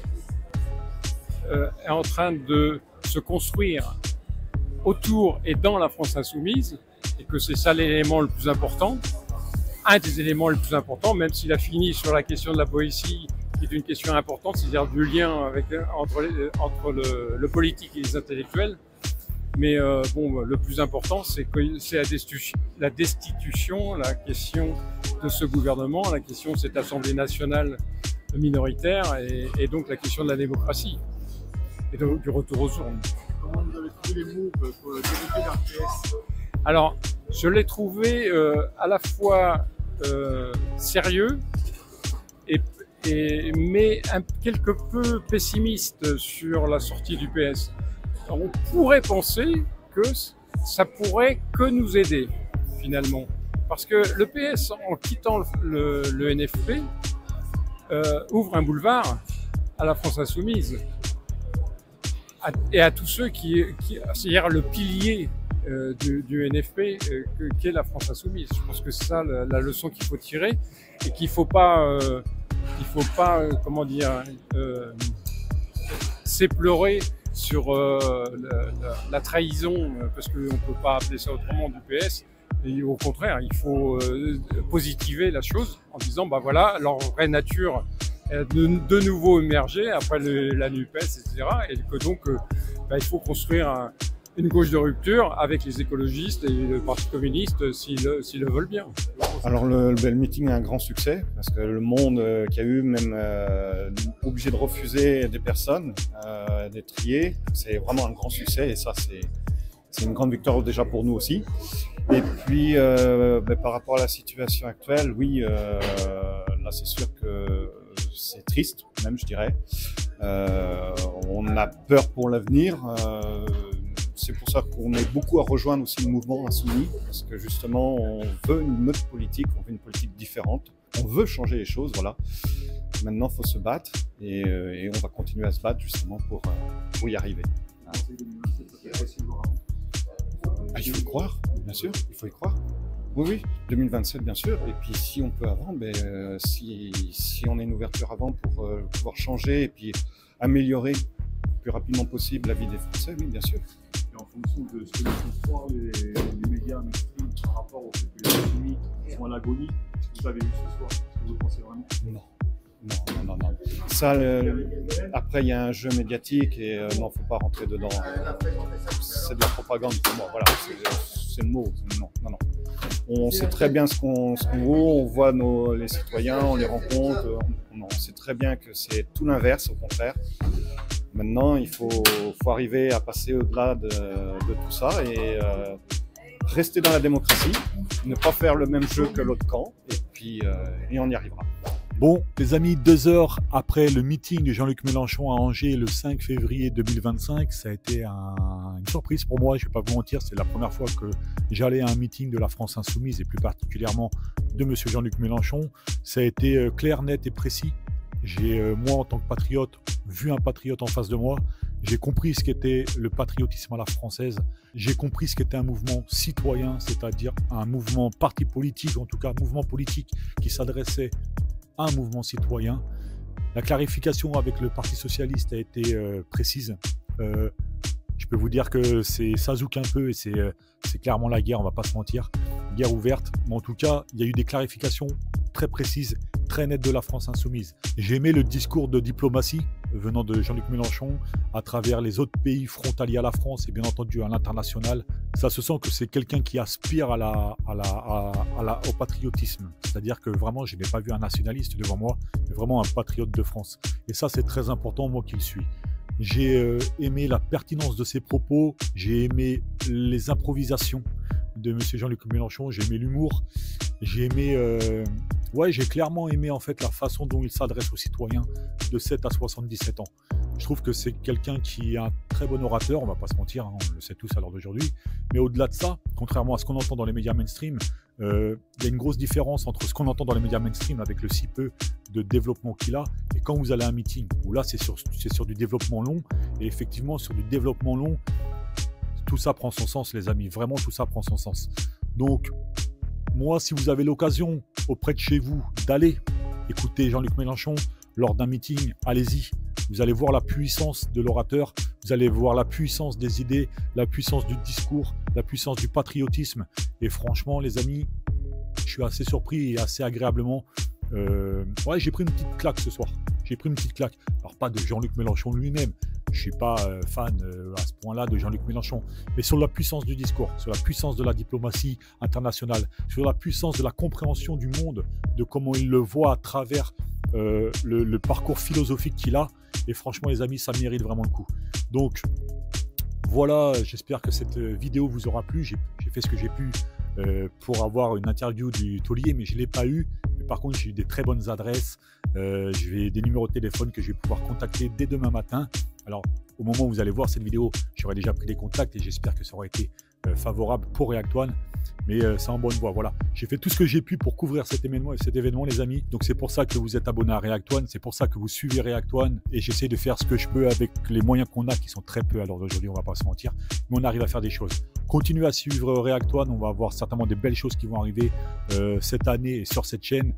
est en train de se construire autour et dans la France insoumise, et que c'est ça l'élément le plus important, un des éléments les plus importants, même s'il a fini sur la question de la Boétie qui est une question importante, c'est-à-dire du lien entre le politique et les intellectuels. Mais bon, le plus important, c'est la destitution, la question de ce gouvernement, la question de cette Assemblée nationale minoritaire et donc la question de la démocratie et du retour aux urnes. Comment vous avez trouvé les mots pour développer la PS? Alors, je l'ai trouvé à la fois sérieux mais quelque peu pessimiste sur la sortie du PS. On pourrait penser que ça pourrait que nous aider, finalement. Parce que le PS, en quittant le NFP, ouvre un boulevard à la France insoumise et à tous ceux c'est-à-dire le pilier du NFP qu'est la France insoumise. Je pense que c'est ça la leçon qu'il faut tirer et qu'il ne faut pas, comment dire, s'épleurer sur la trahison, parce qu'on ne peut pas appeler ça autrement, du PS. Et au contraire, il faut positiver la chose en disant, bah voilà, leur vraie nature de nouveau émerger après la NUPES, etc. Et que donc, il faut construire une gauche de rupture avec les écologistes et le Parti communiste s'ils le veulent bien. Alors le meeting a un grand succès parce que le monde qui a eu même obligé de refuser des personnes, des triés, c'est vraiment un grand succès et ça c'est une grande victoire déjà pour nous aussi. Et puis par rapport à la situation actuelle, oui, là c'est sûr que c'est triste même je dirais. On a peur pour l'avenir. C'est pour ça qu'on est beaucoup à rejoindre aussi le mouvement insoumis, parce que justement, on veut une autre politique, on veut une politique différente, on veut changer les choses, voilà. Maintenant, il faut se battre et on va continuer à se battre justement pour y arriver. Ah, il faut y croire, bien sûr, il faut y croire. Oui, 2027 bien sûr, et puis si on peut avant, si on a une ouverture avant pour pouvoir changer et puis améliorer le plus rapidement possible la vie des Français, oui, bien sûr. Et en fonction de ce que nous font croire les médias mainstream par rapport au fait que les ennemis sont à l'agonie, vous avez vu ce soir, est-ce que vous le pensez vraiment? Non. Ça, après, il y a un jeu médiatique et non, faut pas rentrer dedans. C'est de la propagande pour moi. Voilà, c'est le mot. Non. On sait très bien ce qu'on vaut, on voit les citoyens, on les rencontre. On sait très bien que c'est tout l'inverse, au contraire. Maintenant, il faut arriver à passer au-delà de tout ça et rester dans la démocratie, ne pas faire le même jeu que l'autre camp, et puis on y arrivera. Bon, les amis, 2 heures après le meeting de Jean-Luc Mélenchon à Angers le 5 février 2025, ça a été une surprise pour moi, je ne vais pas vous mentir, c'est la première fois que j'allais à un meeting de la France Insoumise et plus particulièrement de M. Jean-Luc Mélenchon. Ça a été clair, net et précis. J'ai, moi, en tant que patriote, vu un patriote en face de moi. J'ai compris ce qu'était le patriotisme à la française. J'ai compris ce qu'était un mouvement citoyen, c'est-à-dire un mouvement parti politique, en tout cas un mouvement politique qui s'adressait à un mouvement citoyen. La clarification avec le Parti socialiste a été précise. Je peux vous dire que ça zouk un peu et c'est clairement la guerre, on ne va pas se mentir. Guerre ouverte, mais en tout cas, il y a eu des clarifications très précises, très nettes de la France insoumise. J'ai aimé le discours de diplomatie venant de Jean-Luc Mélenchon à travers les autres pays frontaliers à la France et bien entendu à l'international. Ça se sent que c'est quelqu'un qui aspire au patriotisme. C'est-à-dire que vraiment, je n'ai pas vu un nationaliste devant moi, mais vraiment un patriote de France. Et ça, c'est très important, moi qui le suis. J'ai aimé la pertinence de ses propos, j'ai aimé les improvisations de M. Jean-Luc Mélenchon, j'ai aimé l'humour, j'ai aimé... j'ai clairement aimé en fait la façon dont il s'adresse aux citoyens de 7 à 77 ans. Je trouve que c'est quelqu'un qui est un très bon orateur, on ne va pas se mentir, hein, on le sait tous à l'heure d'aujourd'hui. Mais au-delà de ça, contrairement à ce qu'on entend dans les médias mainstream, il y a une grosse différence entre ce qu'on entend dans les médias mainstream avec le si peu de développement qu'il a et quand vous allez à un meeting, où là c'est sur du développement long. Et effectivement, sur du développement long, tout ça prend son sens, les amis. Vraiment, tout ça prend son sens. Donc, moi, si vous avez l'occasion auprès de chez vous d'aller écouter Jean-Luc Mélenchon lors d'un meeting, allez-y. Vous allez voir la puissance de l'orateur, vous allez voir la puissance des idées, la puissance du discours, la puissance du patriotisme. Et franchement, les amis, je suis assez surpris et assez agréablement Ouais, j'ai pris une petite claque ce soir. J'ai pris une petite claque. Alors pas de Jean-Luc Mélenchon lui-même. Je ne suis pas fan à ce point-là de Jean-Luc Mélenchon. Mais sur la puissance du discours, sur la puissance de la diplomatie internationale, sur la puissance de la compréhension du monde, de comment il le voit à travers le parcours philosophique qu'il a. Et franchement, les amis, ça mérite vraiment le coup. Donc, voilà, j'espère que cette vidéo vous aura plu. J'ai fait ce que j'ai pu pour avoir une interview du taulier, mais je ne l'ai pas eu. Mais par contre, j'ai eu des très bonnes adresses. J'ai des numéros de téléphone que je vais pouvoir contacter dès demain matin. Alors, au moment où vous allez voir cette vidéo, j'aurai déjà pris les contacts et j'espère que ça aura été favorable pour React One. Mais c'est en bonne voie. Voilà, j'ai fait tout ce que j'ai pu pour couvrir cet événement, les amis. Donc c'est pour ça que vous êtes abonné à React One, c'est pour ça que vous suivez React One. Et j'essaie de faire ce que je peux avec les moyens qu'on a, qui sont très peu à l'heure d'aujourd'hui, on va pas se mentir. Mais on arrive à faire des choses. Continuez à suivre React One, on va avoir certainement des belles choses qui vont arriver cette année et sur cette chaîne.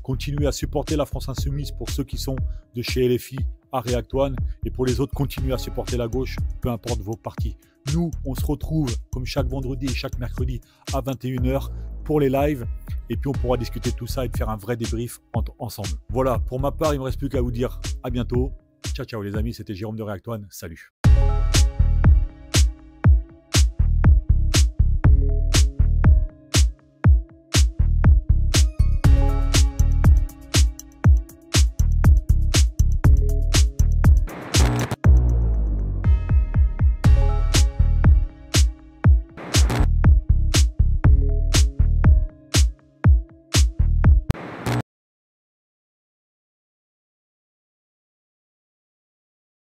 Continuez à supporter la France Insoumise pour ceux qui sont de chez LFI à React One. Et pour les autres, continuez à supporter la gauche, peu importe vos partis. Nous, on se retrouve comme chaque vendredi et chaque mercredi à 21 h pour les lives. Et puis, on pourra discuter de tout ça et de faire un vrai débrief ensemble. Voilà, pour ma part, il ne me reste plus qu'à vous dire à bientôt. Ciao, ciao les amis, c'était Jérôme de React One. Salut.